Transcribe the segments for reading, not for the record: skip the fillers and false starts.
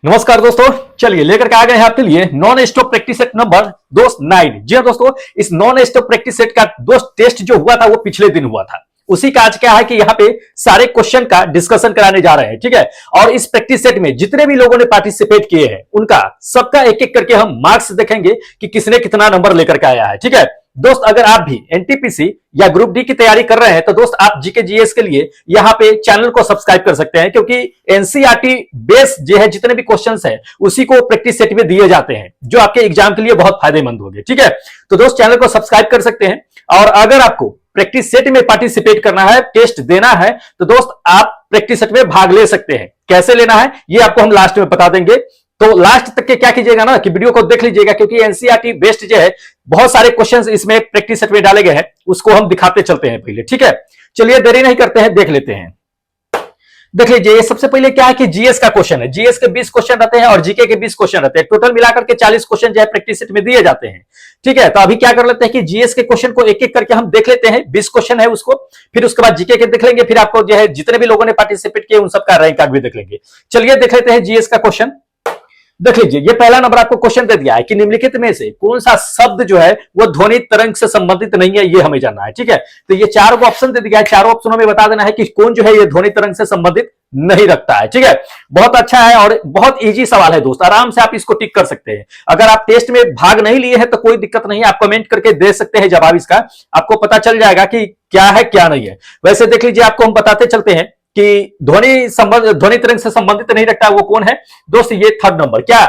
नमस्कार दोस्तों, चलिए लेकर के आ गए हैं आपके लिए non stop practice set number दोस्त 9। जी हाँ दोस्तों, इस नॉन स्टॉप प्रैक्टिस सेट का दोस्त टेस्ट जो हुआ था वो पिछले दिन हुआ था। उसी का आज क्या है कि यहाँ पे सारे क्वेश्चन का डिस्कशन कराने जा रहे हैं, ठीक है। और इस प्रैक्टिस सेट में जितने भी लोगों ने पार्टिसिपेट किए हैं उनका सबका एक एक करके हम मार्क्स देखेंगे कि किसने कितना नंबर लेकर के आया है, ठीक है दोस्त। अगर आप भी एनटीपीसी या ग्रुप डी की तैयारी कर रहे हैं तो दोस्त आप जीके जीएस के लिए यहाँ पे चैनल को सब्सक्राइब कर सकते हैं, क्योंकि एनसीईआरटी बेस जो है जितने भी क्वेश्चंस हैं उसी को प्रैक्टिस सेट में दिए जाते हैं, जो आपके एग्जाम के लिए बहुत फायदेमंद होंगे, ठीक है। तो दोस्त चैनल को सब्सक्राइब कर सकते हैं। और अगर आपको प्रैक्टिस सेट में पार्टिसिपेट करना है, टेस्ट देना है, तो दोस्त आप प्रैक्टिस सेट में भाग ले सकते हैं। कैसे लेना है ये आपको हम लास्ट में बता देंगे। तो लास्ट तक के क्या कीजिएगा ना कि वीडियो को देख लीजिएगा, क्योंकि एनसीईआरटी बेस्ड जो है बहुत सारे क्वेश्चंस इसमें प्रैक्टिस सेट में डाले गए हैं, उसको हम दिखाते चलते हैं पहले, ठीक है। चलिए देरी नहीं करते हैं, देख लेते हैं। देख लीजिए, ये सबसे पहले क्या है कि जीएस का क्वेश्चन है। जीएस के 20 क्वेश्चन रहते हैं और जीके के 20 क्वेश्चन रहते हैं। टोटल मिलाकर के 40 क्वेश्चन जो है प्रैक्टिस सेट में दिए जाते हैं, ठीक है। तो अभी क्या कर लेते हैं कि जीएस के क्वेश्चन को एक एक करके हम देख लेते हैं। 20 क्वेश्चन है उसको, फिर उसके बाद जीके के देख लेंगे, फिर आपको जो है जितने भी लोगों ने पार्टिसिपेट किए उन सबका रैंक कार्ड भी देख लेंगे। चलिए देख लेते हैं जीएस का क्वेश्चन। देख लीजिए, ये पहला नंबर आपको क्वेश्चन दे दिया है कि निम्नलिखित में से कौन सा शब्द जो है वो ध्वनि तरंग से संबंधित नहीं है, ये हमें जानना है, ठीक है। तो ये चार ऑप्शन दे दिया है, चारों ऑप्शनों में बता देना है कि कौन जो है ये ध्वनि तरंग से संबंधित नहीं रखता है, ठीक है। बहुत अच्छा है और बहुत इजी सवाल है दोस्त, आराम से आप इसको टिक कर सकते हैं। अगर आप टेस्ट में भाग नहीं लिए हैं तो कोई दिक्कत नहीं है, आप कमेंट करके दे सकते हैं जवाब इसका, आपको पता चल जाएगा कि क्या है क्या नहीं है। वैसे देख लीजिए, आपको हम बताते चलते हैं कि ध्वनि तरंग से संबंधित नहीं रखता है वो कौन है दोस्त। ये थर्ड नंबर क्या,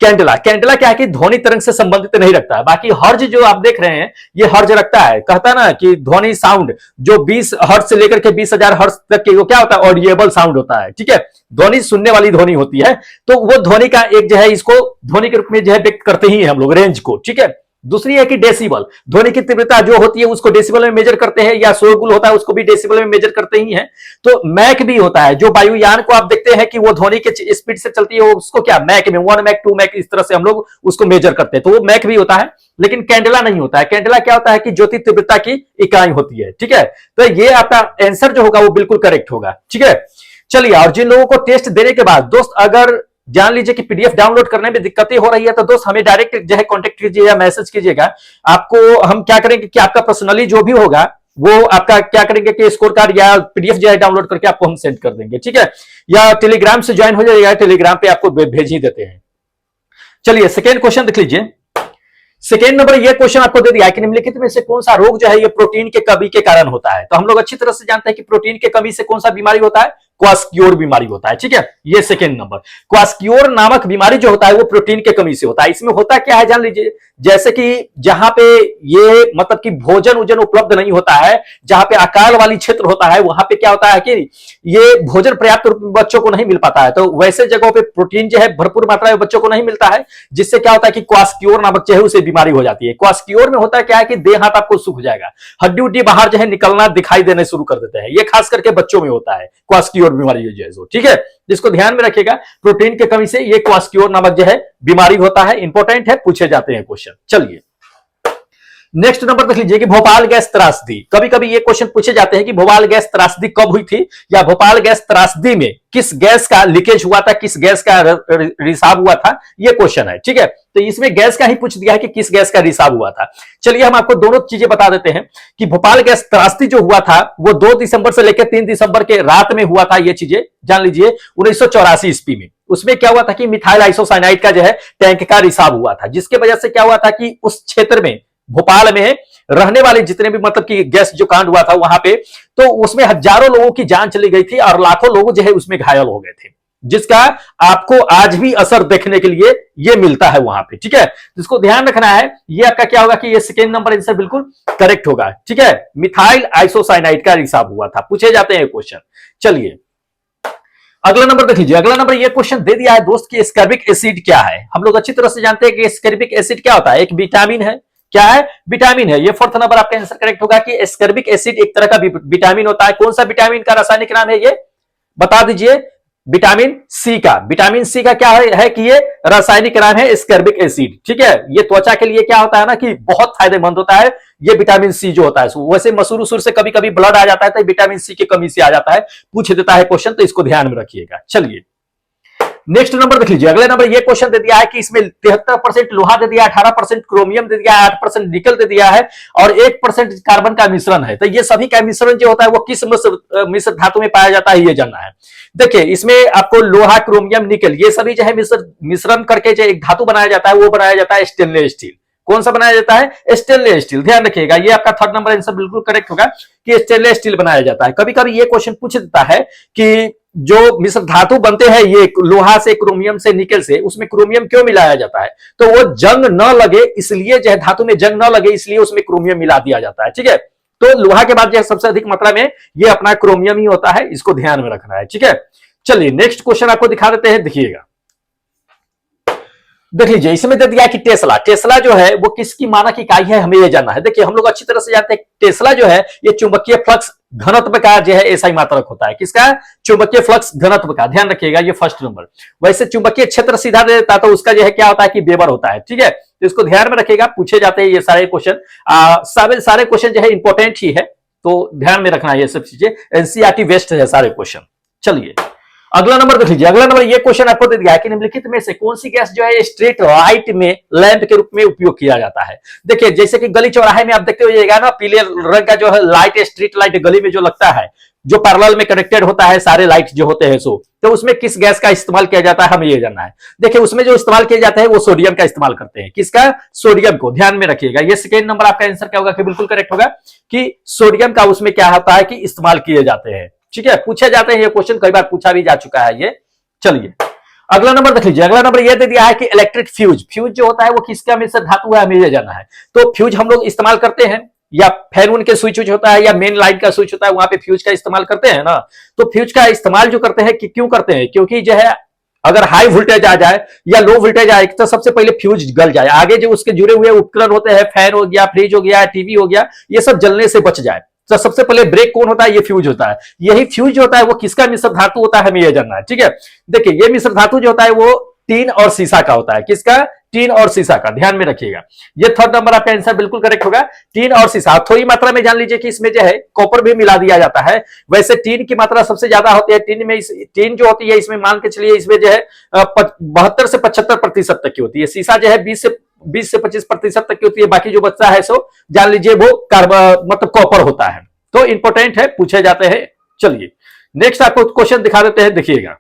कैंडला। कैंडला क्या है कि ध्वनि तरंग से संबंधित नहीं रखता है। बाकी हर्ज जो आप देख रहे हैं ये हर्ज रखता है। कहता है ना कि ध्वनि साउंड जो 20 हर्ज से लेकर के 20,000 हर्ज तक के वो क्या होता है, ऑडिएबल साउंड होता है, ठीक है। ध्वनि सुनने वाली ध्वनि होती है, तो वो ध्वनि का एक जो है इसको ध्वनि के रूप में जो है व्यक्त करते ही है हम लोग रेंज को, ठीक है। दूसरी है कि डेसिबल, ध्वनि की तीव्रता जो होती है उसको डेसिबल में मेजर करते हैं, या शोरगुल होता है उसको भी डेसिबल में मेजर करते ही हैं। तो मैक भी होता है, जो वायुयान को आप देखते हैं कि वो ध्वनि के स्पीड से चलती है, उसको क्या मैक में 1 मैक 2 मैक इस तरह से हम लोग उसको मेजर करते हैं, तो वो मैक भी होता है। लेकिन कैंडला नहीं होता है। कैंडला क्या होता है कि ज्योति तीव्रता की इकाई होती है, ठीक है। तो ये आपका आंसर जो होगा वो बिल्कुल करेक्ट होगा, ठीक है। चलिए, और जिन लोगों को टेस्ट देने के बाद दोस्त अगर जान लीजिए कि पीडीएफ डाउनलोड करने में दिक्कतें हो रही है तो दोस्त हमें डायरेक्ट जो है कांटेक्ट कीजिए या मैसेज कीजिएगा। आपको हम क्या करेंगे कि आपका पर्सनली जो भी होगा वो आपका क्या करेंगे कि स्कोर कार्ड या पीडीएफ जो है डाउनलोड करके आपको हम सेंड कर देंगे, ठीक है। या टेलीग्राम से ज्वाइन हो जाइएगा, टेलीग्राम पे आपको भेज ही देते हैं। चलिए सेकेंड क्वेश्चन देख लीजिए। सेकेंड नंबर ये क्वेश्चन आपको दे दिया है कि निम्नलिखित में से कौन सा रोग जो है ये प्रोटीन के कमी के कारण होता है। तो हम लोग अच्छी तरह से जानते हैं कि प्रोटीन के कमी से कौन सा बीमारी होता है, क्वास्कियोर बीमारी होता है, ठीक है। ये सेकेंड नंबर, क्वास्कियोर नामक बीमारी जो होता है वो प्रोटीन के कमी से होता है। इसमें होता क्या है जान लीजिए, जैसे कि जहां पे ये मतलब कि भोजन उजन उपलब्ध नहीं होता है, जहां पे अकाल वाली क्षेत्र होता है, वहां पे क्या होता है कि ये भोजन पर्याप्त रूप में बच्चों को नहीं मिल पाता है। तो वैसे जगहों पे प्रोटीन जो है भरपूर मात्रा में बच्चों को नहीं मिलता है, जिससे क्या होता है कि क्वास्कियोर नामक जो है उसे बीमारी हो जाती है। क्वास्कियोर में होता क्या है कि देह हाथ आपको सूख जाएगा, हड्डी उड्डी बाहर जो है निकलना दिखाई देने शुरू कर देते हैं। ये खास करके बच्चों में होता है क्वास्कियोर बीमारी जो है, ठीक है। जिसको ध्यान में रखिएगा, प्रोटीन की कमी से ये क्वास्कियोर नामक जो है बीमारी होता है। इंपॉर्टेंट है, पूछे जाते हैं क्वेश्चन। चलिए नेक्स्ट नंबर देख लीजिए कि भोपाल गैस त्रासदी। कभी कभी ये क्वेश्चन पूछे जाते हैं कि भोपाल गैस त्रासदी कब हुई थी, या भोपाल गैस त्रासदी में किस गैस का लीकेज हुआ था, किस गैस का रिसाव हुआ था, ये क्वेश्चन है, ठीक है। तो इसमें गैस का ही पूछ दिया है कि किस गैस का रिसाव हुआ था। चलिए हम आपको दोनों चीजें बता देते हैं कि भोपाल गैस त्रासदी जो हुआ था वो 2 दिसंबर से लेकर 3 दिसंबर के रात में हुआ था। ये चीजें जान लीजिए 1984 ईस्वी में। उसमें क्या हुआ था कि मिथाइल आइसोसाइनाइड का जो है टैंक का रिसाव हुआ था, जिसके वजह से क्या हुआ था कि उस क्षेत्र में भोपाल में रहने वाले जितने भी मतलब कि गैस जो कांड हुआ था वहां पे, तो उसमें हजारों लोगों की जान चली गई थी और लाखों लोग जो है उसमें घायल हो गए थे, जिसका आपको आज भी असर देखने के लिए ये मिलता है वहां पे, ठीक है। जिसको ध्यान रखना है, ये आपका क्या होगा कि ये सेकेंड नंबर आंसर बिल्कुल करेक्ट होगा, ठीक है। मिथाइल आइसोसाइनाइड का रिसाव हुआ था, पूछे जाते हैं क्वेश्चन। चलिए अगला नंबर देख लीजिए। अगला नंबर ये क्वेश्चन दे दिया है दोस्त कि एस्कॉर्बिक एसिड क्या है। हम लोग अच्छी तरह से जानते हैं कि एस्कॉर्बिक एसिड क्या होता है, एक विटामिन है। क्या है, विटामिन है। ये फोर्थ नंबर आपका आंसर करेक्ट होगा कि एस्कॉर्बिक एसिड एक तरह का विटामिन होता है। कौन सा विटामिन का रासायनिक नाम है ये बता दीजिए। विटामिन सी का। विटामिन सी का क्या है कि ये रासायनिक नाम है एस्कॉर्बिक एसिड, ठीक है। ये त्वचा के लिए क्या होता है ना कि बहुत फायदेमंद होता है ये विटामिन सी जो होता है। वैसे मसूर उसूर से कभी कभी ब्लड आ जाता है तो विटामिन सी की कमी से आ जाता है, पूछ देता है क्वेश्चन, तो इसको ध्यान में रखिएगा। चलिए नेक्स्ट नंबर देख लीजिए, अगले नंबर ये क्वेश्चन दे दिया है कि इसमें 73% लोहा दे दिया, 18% क्रोमियम दे दिया, 8% निकल दे दिया है और 1% कार्बन का मिश्रण है। तो ये सभी का मिश्रण जो होता है वो किस मिश्र धातु में पाया जाता है ये जानना है। देखिए इसमें आपको लोहा, क्रोमियम, निकल ये सभी जो है मिश्रण करके जो एक धातु बनाया जाता है वो बनाया जाता है स्टेनलेस स्टील। कौन सा बनाया जाता है? Stainless steel. ध्यान रखिएगा, ये आपका थर्ड नंबर आंसर बिल्कुल करेक्ट होगा कि स्टेनलेस स्टील बनाया जाता है। कभी कभी ये क्वेश्चन पूछ देता है कि जो मिश्र धातु बनते हैं ये लोहा से, क्रोमियम से, निकल से, उसमें क्रोमियम क्यों मिलाया जाता है? तो वो जंग न लगे इसलिए जो है धातु में जंग न लगे इसलिए उसमें क्रोमियम मिला दिया जाता है। ठीक है, तो लोहा के बाद जो है सबसे अधिक मात्रा में ये अपना क्रोमियम ही होता है, इसको ध्यान में रखना है। ठीक है, चलिए नेक्स्ट क्वेश्चन आपको दिखा देते हैं, देखिएगा। देख लीजिए इसमें दे दिया कि टेस्ला जो है वो किसकी मानक इकाई है, हमें ये जानना है। देखिए हम लोग अच्छी तरह से जानते हैं टेस्ला जो है ये चुंबकीय फ्लक्स घनत्व का जो है एसआई मात्रक होता है। किसका? चुंबकीय फ्लक्स घनत्व का। ध्यान रखिएगा ये फर्स्ट नंबर। वैसे चुंबकीय क्षेत्र सीधा दे देता तो उसका जो है क्या होता है कि वेबर होता है। ठीक है, तो इसको ध्यान में रखिएगा, पूछे जाते हैं ये सारे क्वेश्चन। सारे क्वेश्चन जो है इंपॉर्टेंट ही है, तो ध्यान में रखना है ये सब चीजें, एनसीईआरटी वेस्ट है सारे क्वेश्चन। चलिए अगला नंबर देख लीजिए, अगला नंबर ये क्वेश्चन आपको दे दिया है कि निम्नलिखित में से कौन सी गैस जो है स्ट्रीट लाइट में लैंप के रूप में उपयोग किया जाता है। देखिए जैसे कि गली चौराहे में आप देखते होइएगा ना, पीले रंग का जो है लाइट, स्ट्रीट लाइट गली में जो लगता है, जो पैरेलल में कनेक्टेड होता है सारे लाइट जो होते हैं, तो उसमें किस गैस का इस्तेमाल किया जाता है हमें ये जानना है। देखिए उसमें जो इस्तेमाल किया जाता है वो सोडियम का इस्तेमाल करते हैं। किसका? सोडियम को। ध्यान में रखिएगा, ये सेकेंड नंबर आपका आंसर क्या होगा कि बिल्कुल करेक्ट होगा कि सोडियम का उसमें क्या होता है कि इस्तेमाल किए जाते हैं। ठीक है, पूछे जाते हैं ये क्वेश्चन, कई बार पूछा भी जा चुका है ये। चलिए अगला नंबर देख लीजिए, अगला नंबर ये दे दिया है कि इलेक्ट्रिक फ्यूज जो होता है वो किसका मिश्र धातु है, हमें ये जानना है। तो फ्यूज हम लोग इस्तेमाल करते हैं, या फैन उनके स्विच होता है या मेन लाइट का स्विच होता है, वहां पे फ्यूज का इस्तेमाल करते हैं ना। तो फ्यूज का इस्तेमाल जो करते हैं कि क्यों करते हैं? क्योंकि जो है अगर हाई वोल्टेज आ जाए या लो वोल्टेज आए तो सबसे पहले फ्यूज गल जाए, आगे जो उसके जुड़े हुए उपकरण होते हैं, फैन हो गया, फ्रिज हो गया, टीवी हो गया, ये सब जलने से बच जाए। तो सबसे पहले ब्रेक कौन होता है? ये फ्यूज होता है। यही फ्यूज होता है वो किसका मिश्र धातु होता है, हमें यह जानना है। ठीक है, देखिए ये मिश्र धातु जो होता है वो टीन और सीसा का होता है। किसका? टीन और सीसा का। ध्यान में रखिएगा, ये थर्ड नंबर आपका आंसर बिल्कुल करेक्ट होगा, टीन और सीसा। थोड़ी मात्रा में जान लीजिए कि इसमें जो है कॉपर भी मिला दिया जाता है। वैसे टीन की मात्रा सबसे ज्यादा होती है, टीन जो होती है इसमें मान के चलिए इसमें जो है 72 से 75% तक की होती है। सीसा जो है 20 से 25% तक की होती है। बाकी जो बचता है सो जान लीजिए वो मतलब कॉपर होता है। तो इंपॉर्टेंट है, पूछे जाते हैं। चलिए नेक्स्ट आपको क्वेश्चन दिखा देते हैं, देखिएगा।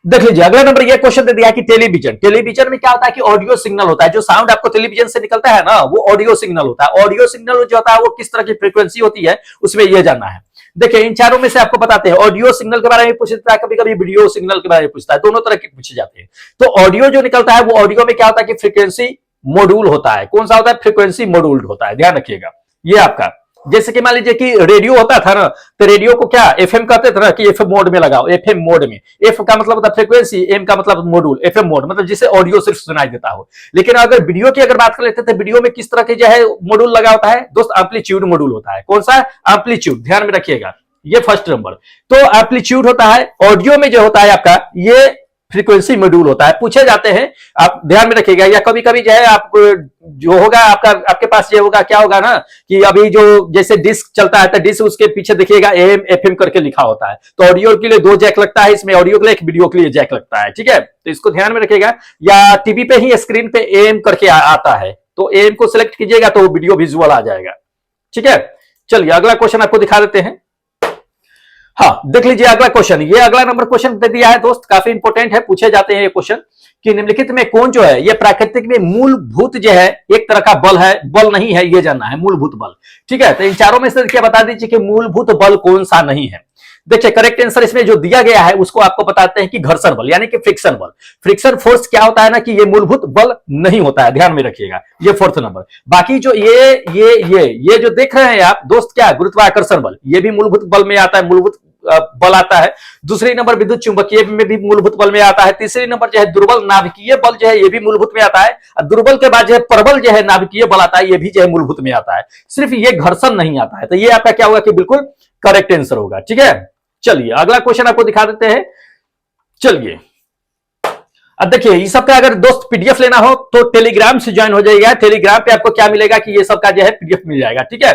देख लीजिए अगला नंबर ये क्वेश्चन दे दिया कि टेलीविजन में क्या होता है कि ऑडियो सिग्नल होता है। जो साउंड आपको टेलीविजन से निकलता है ना वो ऑडियो सिग्नल होता है। ऑडियो सिग्नल जो होता है वो किस तरह की फ्रीक्वेंसी होती है उसमें यह जानना है। देखिए इन चारों में से आपको बताते हैं, ऑडियो सिग्नल के बारे में पूछता है, कभी कभी वीडियो सिग्नल के बारे में पूछता है, दोनों तरह के पूछे जाते हैं। तो ऑडियो जो निकलता है वो ऑडियो में क्या होता है कि फ्रीक्वेंसी मॉड्यूल होता है। कौन सा होता है? फ्रीक्वेंसी मॉड्यूल होता है। ध्यान रखिएगा ये आपका, जैसे कि मान लीजिए कि रेडियो होता था ना, तो रेडियो को क्या एफएम कहते थे ना कि एफएम मोड में लगाओ। एफएम मोड में एफ का मतलब होता है फ्रीक्वेंसी, एम का मतलब मॉड्यूल, एफएम मोड मतलब जिसे ऑडियो सिर्फ सुनाई देता हो। लेकिन अगर वीडियो की अगर बात कर लेते थे, वीडियो में किस तरह के जो है मॉड्यूल लगा होता है दोस्त? एम्पलीट्यूड मॉड्यूल होता है। कौन सा? एम्पलीट्यूड। ध्यान में रखिएगा ये फर्स्ट नंबर। तो एम्पलीट्यूड होता है, ऑडियो में जो होता है आपका ये फ्रीक्वेंसी मॉड्यूल होता है। पूछे जाते हैं, आप ध्यान में रखिएगा। या कभी कभी जो है आप जो होगा आपके पास ये होगा, क्या होगा ना कि अभी जो जैसे डिस्क चलता है तो डिस्क उसके पीछे देखिएगा एम एफएम करके लिखा होता है। तो ऑडियो के लिए 2 जैक लगता है, इसमें ऑडियो के लिए, वीडियो के लिए जैक लगता है। ठीक है, तो इसको ध्यान में रखिएगा। या टीवी पे ही स्क्रीन पे एम करके आता है, तो एम को सिलेक्ट कीजिएगा तो वीडियो विजुअल आ जाएगा। ठीक है, चलिए अगला क्वेश्चन आपको दिखा देते हैं। हाँ देख लीजिए अगला क्वेश्चन, ये अगला नंबर क्वेश्चन दे दिया है दोस्त, काफी इंपॉर्टेंट है, पूछे जाते हैं ये क्वेश्चन कि निम्नलिखित में कौन जो है ये प्राकृतिक में मूलभूत जो है एक तरह का बल है, बल नहीं है, ये जानना है मूलभूत बल। ठीक है, तो इन चारों में से क्या बता दीजिए कि मूलभूत बल कौन सा नहीं है। देखिए करेक्ट आंसर इसमें जो दिया गया है उसको आपको बताते हैं कि घर्षण बल यानी कि फ्रिक्शन बल। फ्रिक्शन फोर्स क्या होता है ना कि ये मूलभूत बल नहीं होता है, ध्यान में रखिएगा ये फोर्थ नंबर। बाकी जो ये जो देख रहे हैं आप दोस्त, क्या गुरुत्वाकर्षण बल, ये भी मूलभूत बल में आता है, मूलभूत बल आता है। दूसरी नंबर विद्युत चुंबकीय में भी मूलभूत बल में आता है। तीसरी नंबर जो है दुर्बल नाभिकीय बल जो है ये भी मूलभूत में आता है। और दुर्बल के बाद जो है प्रबल जो है नाभिकीय बल आता है, ये भी जो है मूलभूत में आता है। सिर्फ ये घर्षण नहीं आता है। तो ये आपका क्या होगा कि बिल्कुल करेक्ट आंसर होगा। ठीक है, चलिए अगला क्वेश्चन आपको दिखा देते हैं। चलिए अब देखिए ये सबका अगर दोस्त पीडीएफ लेना हो तो टेलीग्राम से ज्वाइन हो जाएगा। टेलीग्राम पे आपको क्या मिलेगा कि ये सबका जो है पीडीएफ मिल जाएगा। ठीक है,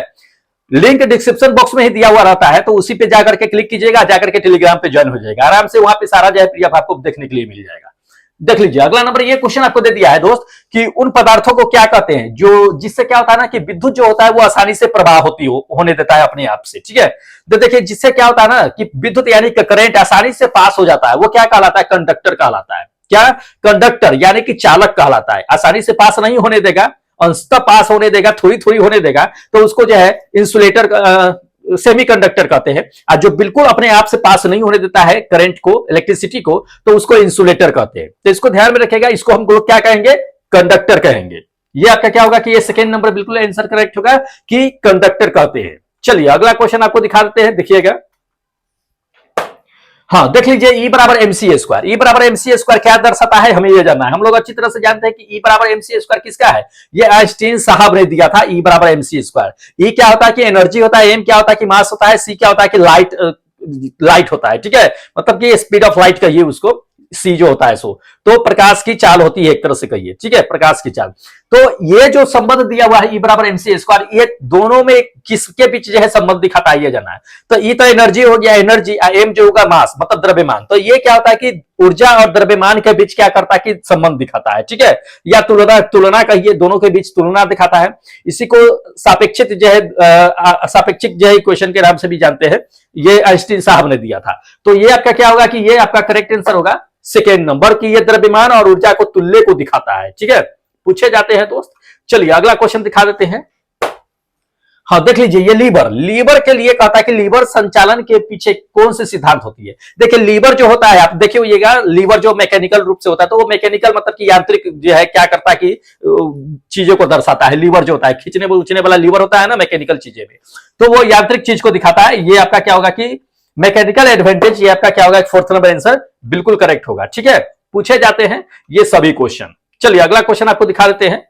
लिंक डिस्क्रिप्शन बॉक्स में ही दिया हुआ रहता है, तो उसी पे जाकर के क्लिक कीजिएगा, जाकर के टेलीग्राम पे ज्वाइन हो जाएगा, आराम से वहां पे सारा जो है पीडीएफ आपको देखने के लिए मिल जाएगा। देख लीजिए अगला नंबर, ये क्वेश्चन आपको दे दिया है दोस्त कि उन पदार्थों को क्या कहते हैं जो जिससे क्या होता है ना कि विद्युत जो होता है वो आसानी से प्रवाह होने देता है अपने आप से, ठीक है। तो देखिए जिससे क्या होता है ना कि विद्युत यानी कि करंट आसानी से पास हो जाता है, वो क्या कहलाता है, कंडक्टर कहलाता है। क्या, कंडक्टर यानी कि चालक कहलाता है। आसानी से पास नहीं होने देगा, अंशतः पास होने देगा, थोड़ी थोड़ी होने देगा, तो उसको जो है इंसुलेटर सेमीकंडक्टर कहते हैं। और जो बिल्कुल अपने आप से पास नहीं होने देता है करंट को, इलेक्ट्रिसिटी को, तो उसको इंसुलेटर कहते हैं। तो इसको ध्यान में रखेगा, इसको हम लोग क्या कहेंगे, कंडक्टर कहेंगे। ये आपका क्या होगा कि ये सेकेंड नंबर बिल्कुल आंसर करेक्ट होगा कि कंडक्टर कहते हैं। चलिए अगला क्वेश्चन आपको दिखा देते हैं, देखिएगा। हाँ देख लीजिए, ई बराबर एमसी स्क्वायर। ई बराबर एमसी स्क्वायर क्या दर्शाता है, हमें ये जानना है। हम लोग अच्छी तरह से जानते हैं कि ई बराबर एमसी स्क्वायर किसका है, ये आइंस्टीन साहब ने दिया था। ई बराबर एमसी स्क्वायर। ई क्या होता है कि एनर्जी होता है, एम क्या होता है कि मास होता है, सी क्या होता है कि लाइट होता है, ठीक है। मतलब कि स्पीड ऑफ लाइट कहिए उसको, सी जो होता है सो, तो प्रकाश की चाल होती है एक तरह से कहिए, ठीक है, प्रकाश की चाल। तो ये जो संबंध दिया हुआ है ई बराबर एमसी स्क्वायर, ये दोनों में किसके बीच जो है संबंध दिखाता है ये जाना है। तो ई तो एनर्जी हो गया, एनर्जी, एम जो होगा मास मतलब द्रव्यमान। तो ये क्या होता है कि ऊर्जा और द्रव्यमान के बीच क्या करता है कि संबंध दिखाता है, ठीक है, या तुलना कहिए, दोनों के बीच तुलना दिखाता है। इसी को सापेक्षिक जो है सापेक्षिक जो है इक्वेशन के नाम से भी जानते हैं। ये आइंस्टीन साहब ने दिया था। तो ये आपका क्या होगा कि ये आपका करेक्ट आंसर होगा सेकेंड नंबर की, ये द्रव्यमान और ऊर्जा को तुल्य को दिखाता है, ठीक है, पूछे जाते हैं दोस्त। चलिए अगला क्वेश्चन दिखा देते हैं। हाँ देख लीजिए, ये लीवर के लिए कहता है कि लीवर संचालन के पीछे कौन सी सिद्धांत होती है। देखिए लीवर जो होता है, आप देखिए होइएगा, लीवर जो मैकेनिकल रूप से होता है, तो वो मैकेनिकल मतलब कि यांत्रिक जो है क्या करता है कि चीजों को दर्शाता है। लीवर जो होता है, खींचने उचने वाला लीवर होता है ना मैकेनिकल चीजें में, तो वो यांत्रिक चीज को दिखाता है। ये आपका क्या होगा कि मैकेनिकल एडवांटेज, ये आपका क्या होगा, फोर्थ नंबर आंसर बिल्कुल करेक्ट होगा, ठीक है। पूछे जाते हैं ये सभी क्वेश्चन। चलिए अगला क्वेश्चन आपको दिखा देते हैं।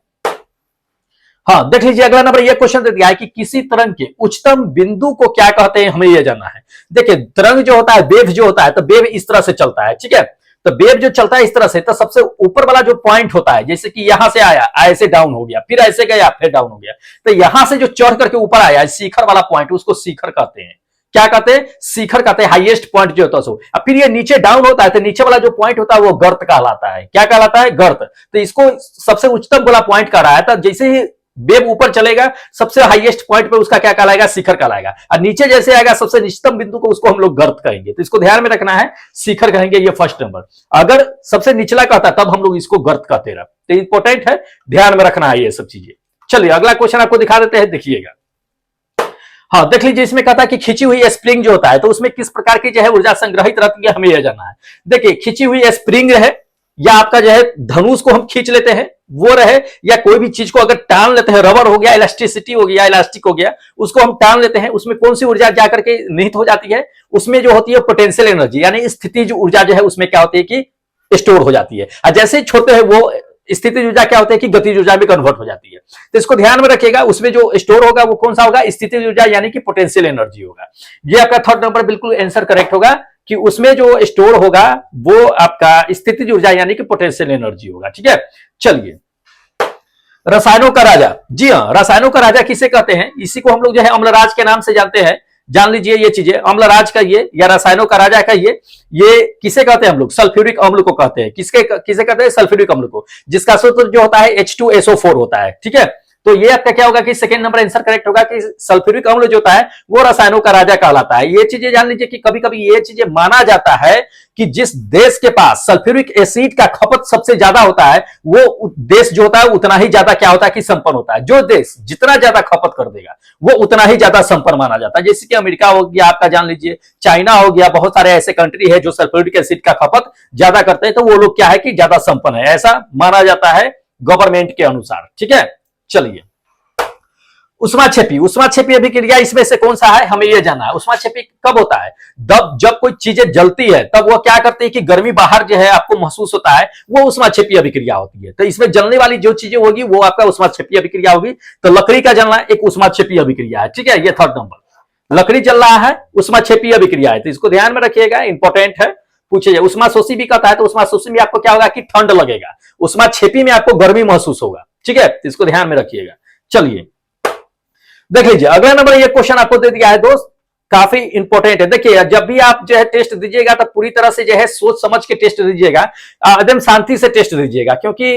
हाँ देख लीजिए अगला नंबर, ये क्वेश्चन दे दिया है कि किसी तरंग के उच्चतम बिंदु को क्या कहते हैं, हमें यह जानना है। देखिए तरंग जो होता है, वेव जो होता है, तो वेव इस तरह से चलता है, ठीक है। तो वेव जो चलता है इस तरह से, तो सबसे ऊपर वाला जो पॉइंट होता है, जैसे कि यहां से आया, ऐसे डाउन हो गया, फिर ऐसे गया, फिर डाउन हो गया, तो यहां से जो चढ़ करके ऊपर आया शिखर वाला पॉइंट, उसको शिखर कहते हैं। क्या कहते हैं, शिखर कहते हैं, हाईएस्ट पॉइंट जो होता है सो। अब फिर ये नीचे डाउन होता है, तो नीचे वाला जो पॉइंट होता है वो गर्त कहलाता है। क्या कहलाता है, गर्त। तो इसको सबसे उच्चतम वाला पॉइंट कह रहा है, तो जैसे ही वेव ऊपर चलेगा सबसे हाईएस्ट पॉइंट पे उसका क्या कहलाएगा, शिखर कहलाएगा। और नीचे जैसे आएगा सबसे निचतम बिंदु को, उसको हम लोग गर्त कहेंगे। तो इसको ध्यान में रखना है, शिखर कहेंगे, ये फर्स्ट नंबर। अगर सबसे निचला कहता तब हम लोग इसको गर्त कहते रहे। तो इंपॉर्टेंट है, ध्यान में रखना है ये सब चीजें। चलिए अगला क्वेश्चन आपको दिखा देते हैं, देखिएगा। हाँ देख लीजिए, इसमें कहता है कि खींची हुई स्प्रिंग जो होता है, तो उसमें किस प्रकार की जो है ऊर्जा संग्रहित रहती है, हमें यह जानना है। देखिए खींची हुई स्प्रिंग है, या आपका जो है धनुष को हम खींच लेते हैं वो रहे, या कोई भी चीज को अगर टान लेते हैं, रबर हो गया, इलास्टिसिटी हो गया, इलास्टिक हो गया, उसको हम टान लेते हैं, उसमें कौन सी ऊर्जा जाकर के निहित हो जाती है, उसमें जो होती है पोटेंशियल एनर्जी, यानी स्थिति जो ऊर्जा जो है उसमें क्या होती है कि स्टोर हो जाती है। और जैसे ही छोड़ते हैं वो स्थिति ऊर्जा क्या होती है कि गतिज ऊर्जा में कन्वर्ट हो जाती है। तो इसको ध्यान में रखिएगा, उसमें जो स्टोर होगा वो कौन सा होगा, स्थिति ऊर्जा यानी कि पोटेंशियल एनर्जी होगा। ये आपका थर्ड नंबर बिल्कुल आंसर करेक्ट होगा कि उसमें जो स्टोर होगा वो आपका स्थिति ऊर्जा यानी कि पोटेंशियल एनर्जी होगा, ठीक है। चलिए रसायनों का राजा, जी हाँ, रसायनों का राजा किसे कहते हैं, इसी को हम लोग जो है अम्लराज के नाम से जानते हैं। जान लीजिए ये चीजें, अम्लराज का ये या रसायनों का राजा का ये किसे कहते हैं हम लोग, सल्फ्यूरिक अम्ल को कहते हैं। किसे कहते हैं, सल्फ्यूरिक अम्ल को, जिसका सूत्र जो होता है H2SO4 होता है, ठीक है। तो ये आपका क्या होगा कि सेकंड नंबर आंसर करेक्ट होगा कि सल्फ्यूरिक अम्ल जो होता है वो रसायनों का राजा कहलाता है। ये चीजें जान लीजिए कि कभी कभी ये चीजें माना जाता है कि जिस देश के पास सल्फ्यूरिक एसिड का खपत सबसे ज्यादा होता है वो देश जो होता है उतना ही ज्यादा क्या होता है कि संपन्न होता है। जो देश जितना ज्यादा खपत कर देगा वो उतना ही ज्यादा संपन्न माना जाता है। जैसे कि अमेरिका हो गया, आपका जान लीजिए चाइना हो गया, बहुत सारे ऐसे कंट्री है जो सल्फ्यूरिक एसिड का खपत ज्यादा करते हैं, तो वो लोग क्या है कि ज्यादा संपन्न है, ऐसा माना जाता है गवर्नमेंट के अनुसार, ठीक है। चलिए उष्माक्षेपी अभिक्रिया इसमें से कौन सा है, हमें यह जानना है। उष्माक्षेपी कब होता है, जब कोई चीजें जलती है तब वो क्या करती है कि गर्मी बाहर जो है आपको महसूस होता है, वो उष्माक्षेपी अभिक्रिया होती है। तो इसमें जलने वाली जो चीजें होगी वो आपका उष्माक्षेपी अभिक्रिया होगी। तो लकड़ी का जलना एक उष्माक्षेपी अभिक्रिया है, ठीक है, ये थर्ड नंबर। लकड़ी जल रहा है, उष्माक्षेपी अभिक्रिया है, तो इसको ध्यान में रखिएगा, इंपॉर्टेंट है, पूछे जाए। उष्माशोषी भी कहता है, तो उष्माशोषी में आपको क्या होगा कि ठंड लगेगा, उष्माक्षेपी में आपको गर्मी महसूस होगा, ठीक है, तो इसको ध्यान में रखिएगा। चलिए देख लीजिए अगला नंबर, ये क्वेश्चन आपको दे दिया है दोस्त, काफी इंपॉर्टेंट है। देखिए जब भी आप जो है टेस्ट दीजिएगा तो पूरी तरह से जो है सोच समझ के टेस्ट दीजिएगा, एकदम शांति से टेस्ट दीजिएगा, क्योंकि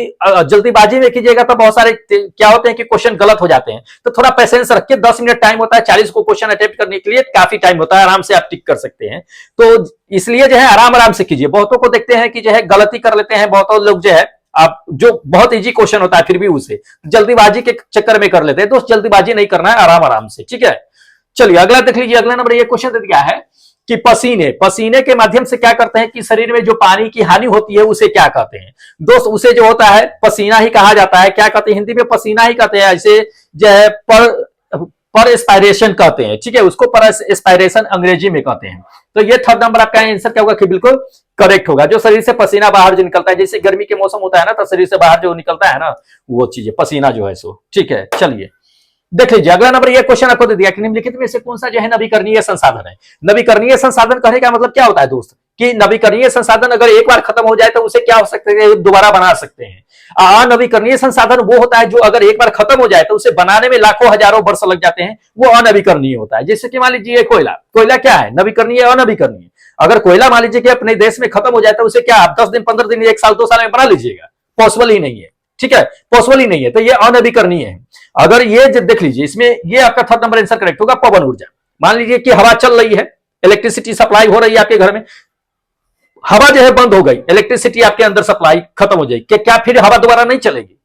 जल्दीबाजी में कीजिएगा तो बहुत सारे क्या होते हैं कि क्वेश्चन गलत हो जाते हैं। तो थोड़ा पेशेंस रखिए, 10 मिनट टाइम होता है, 40 को क्वेश्चन अटेम्प्ट करने के लिए काफी टाइम होता है, आराम से आप टिक कर सकते हैं। तो इसलिए जो है आराम आराम से कीजिए। बहुतों को देखते हैं कि जो है गलती कर लेते हैं, बहुतों लोग जो है आप जो बहुत इजी क्वेश्चन होता है फिर भी उसे जल्दीबाजी के चक्कर में कर लेते हैं। दोस्त जल्दीबाजी नहीं करना है, आराम आराम से, ठीक है। चलिए अगला देख लीजिए, अगला नंबर ये क्वेश्चन दे दिया है कि पसीने के माध्यम से क्या करते हैं कि शरीर में जो पानी की हानि होती है उसे क्या कहते हैं। दोस्त उसे जो होता है पसीना ही कहा जाता है। क्या कहते हैं हिंदी में, पसीना ही कहते हैं। ऐसे जो है पर एस्पायरेशन कहते हैं, ठीक है, उसको पर एस्पायरेशन अंग्रेजी में कहते हैं। तो ये थर्ड नंबर आपका आंसर क्या होगा कि बिल्कुल करेक्ट होगा। जो शरीर से पसीना बाहर जो निकलता है, जैसे गर्मी के मौसम होता है ना, तो शरीर से बाहर जो निकलता है ना वो चीज पसीना जो है सो, ठीक है। चलिए देख लीजिए अगला नंबर, ये क्वेश्चन आपको दे दिया कि निम्नलिखित में से कौन सा जो है नवीकरणीय संसाधन है। नवीकरणीय संसाधन कहने का मतलब क्या होता है दोस्त, कि नवीकरणीय संसाधन अगर एक बार खत्म हो जाए तो उसे क्या हो सकते हैं, दोबारा बना सकते हैं। अनवीकरणीय संसाधन वो होता है जो अगर एक बार खत्म हो जाए तो उसे बनाने में लाखों हजारों वर्ष लग जाते हैं, वो अनवीकरणीय होता है। जैसे कि मान लीजिए कोयला क्या है, नवीकरणीय अनवीकरणीय। अगर कोयला मान लीजिए कि अपने देश में खत्म हो जाए तो उसे क्या आप 10 दिन 15 दिन 1 साल 2 साल में बना लीजिएगा, पॉसिबल ही नहीं है, ठीक है, पॉसिबल ही नहीं है। तो ये अनवीकरणीय है। अगर ये देख लीजिए, इसमें ये आपका थर्ड नंबर आंसर करेक्ट होगा, पवन ऊर्जा। मान लीजिए कि हवा चल रही है, इलेक्ट्रिसिटी सप्लाई हो रही है आपके घर में, हवा जो है बंद हो गई, इलेक्ट्रिसिटी आपके अंदर सप्लाई खत्म हो जाएगी, क्या फिर हवा दोबारा नहीं चलेगी?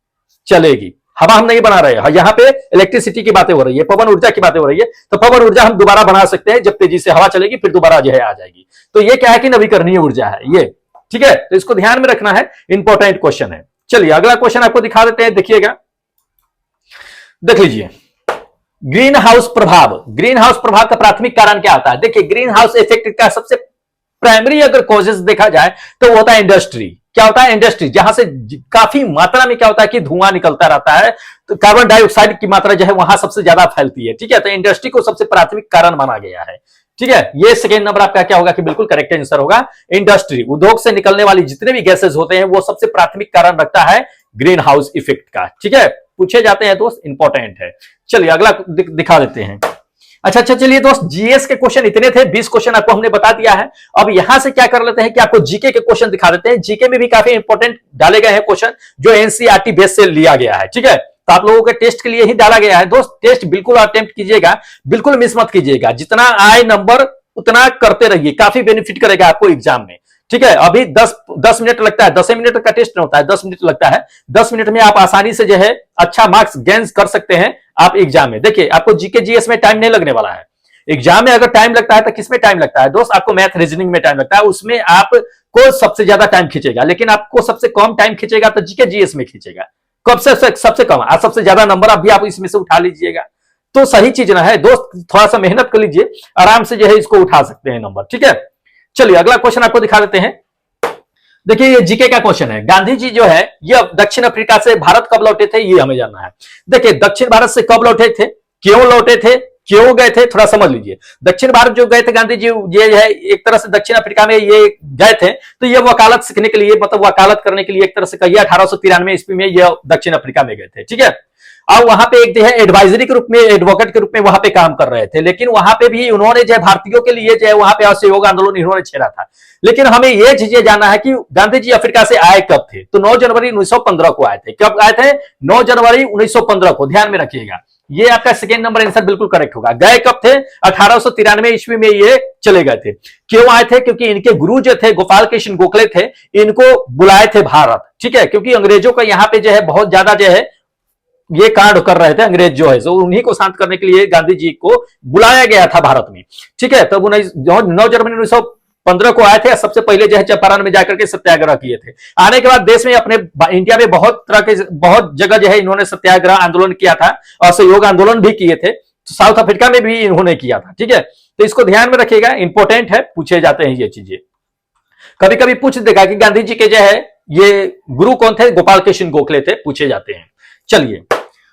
चलेगी। हवा हम नहीं बना रहे हैं, यहाँ पे इलेक्ट्रिसिटी की बातें हो रही है, पवन ऊर्जा की बातें हो रही है। तो पवन ऊर्जा हम दोबारा बना सकते हैं, जब तेजी से हवा चलेगी फिर दोबारा जो है आ जाएगी। तो ये क्या है कि नवीकरणीय ऊर्जा है ये, ठीक है। तो इसको ध्यान में रखना है, इंपॉर्टेंट क्वेश्चन है। चलिए अगला क्वेश्चन आपको दिखा देते हैं, देखिएगा, देख लीजिए। ग्रीन हाउस प्रभाव का प्राथमिक कारण क्या होता है? देखिए ग्रीन हाउस इफेक्ट का सबसे प्राइमरी अगर कॉजेस देखा जाए तो वो होता है इंडस्ट्री। क्या होता है? इंडस्ट्री, जहां से काफी मात्रा में क्या होता है कि धुआं निकलता रहता है, तो कार्बन डाइऑक्साइड की मात्रा जो है वहां सबसे ज्यादा फैलती है, ठीक है। तो इंडस्ट्री को सबसे प्राथमिक कारण माना गया है, ठीक है। ये सेकेंड नंबर आपका क्या होगा कि बिल्कुल करेक्ट आंसर होगा। इंडस्ट्री, उद्योग से निकलने वाली जितने भी गैसेस होते हैं वो सबसे प्राथमिक कारण रखता है ग्रीन हाउस इफेक्ट का, ठीक है। पूछे जाते हैं दोस्त, इंपॉर्टेंट है। चलिए अगला दिखा देते हैं। अच्छा चलिए दोस्त, जीएस के क्वेश्चन इतने थे, 20 क्वेश्चन आपको हमने बता दिया है। अब यहां से क्या कर लेते हैं कि आपको जीके के क्वेश्चन दिखा देते हैं। जीके में भी काफी इंपॉर्टेंट डाले गए हैं क्वेश्चन, जो एनसीईआरटी बेस से लिया गया है, ठीक है। तो आप लोगों के टेस्ट के लिए ही डाला गया है दोस्त। टेस्ट बिल्कुल अटेम्प्ट कीजिएगा, बिल्कुल मिस मत कीजिएगा। जितना आए नंबर उतना करते रहिए, काफी बेनिफिट करेगा आपको एग्जाम में, ठीक है। अभी 10 मिनट लगता है, 10 मिनट का टेस्ट होता है, 10 मिनट लगता है। 10 मिनट में आप आसानी से जो है अच्छा मार्क्स गेन कर सकते हैं आप एग्जाम में। देखिए आपको जीके जीएस में टाइम नहीं लगने वाला है। एग्जाम में अगर टाइम लगता है तो किसमें टाइम लगता है दोस्त? आपको मैथ रीजनिंग में टाइम लगता है, उसमें आपको सबसे ज्यादा टाइम खींचेगा। लेकिन आपको सबसे कम टाइम खींचेगा तो जीके जीएस में खींचेगा। कब से सबसे कम, आज सबसे ज्यादा नंबर अभी आप इसमें से उठा लीजिएगा, तो सही चीज ना है दोस्त। थोड़ा सा मेहनत कर लीजिए, आराम से जो है इसको उठा सकते हैं नंबर, ठीक है। चलिए अगला क्वेश्चन आपको दिखा देते हैं। देखिए ये जीके का क्वेश्चन है। गांधी जी जो है ये दक्षिण अफ्रीका से भारत कब लौटे थे, ये हमें जानना है। देखिए दक्षिण भारत से कब लौटे थे, क्यों लौटे थे, क्यों गए थे, थोड़ा समझ लीजिए। दक्षिण भारत जो गए थे गांधी जी, ये है एक तरह से दक्षिण अफ्रीका में ये गए थे, तो ये वकालत सीखने के लिए, मतलब वकालत करने के लिए एक तरह से कहिए 1893 ईस्वी में ये दक्षिण अफ्रीका में गए थे, ठीक है। और वहां पे एक जो है एडवाइजरी के रूप में, एडवोकेट के रूप में वहां पे काम कर रहे थे। लेकिन वहां पे भी उन्होंने जो है भारतीयों के लिए जो है वहां पे असहयोग आंदोलन इन्होंने छेड़ा था। लेकिन हमें यह चीजें जानना है कि गांधी जी अफ्रीका से आए कब थे। तो 9 जनवरी 1915 को आए थे। कब आए थे? 9 जनवरी 1915 को, ध्यान में रखिएगा। ये आपका सेकेंड नंबर आंसर बिल्कुल करेक्ट होगा। गए कब थे? 1893 ईस्वी में ये चले गए थे। क्यों आए थे? क्योंकि इनके गुरु जो थे गोपाल कृष्ण गोखले थे, इनको बुलाए थे भारत, ठीक है। क्योंकि अंग्रेजों का यहाँ पे जो है बहुत ज्यादा जो है ये कांड कर रहे थे अंग्रेज जो है, तो उन्हीं को शांत करने के लिए गांधी जी को बुलाया गया था भारत में, ठीक है। तब 9 जनवरी 1915 को आए थे। सबसे पहले जो है चंपारण में जाकर के सत्याग्रह किए थे। आने के बाद देश में अपने इंडिया में बहुत तरह के बहुत जगह जो है इन्होंने सत्याग्रह आंदोलन किया था, असहयोग आंदोलन भी किए थे। साउथ अफ्रीका में भी इन्होंने किया था, ठीक है। तो इसको ध्यान में रखिएगा, इंपॉर्टेंट है, पूछे जाते हैं ये चीजें। कभी कभी पूछ देगा कि गांधी जी के जो है ये गुरु कौन थे? गोपाल कृष्ण गोखले थे, पूछे जाते हैं। चलिए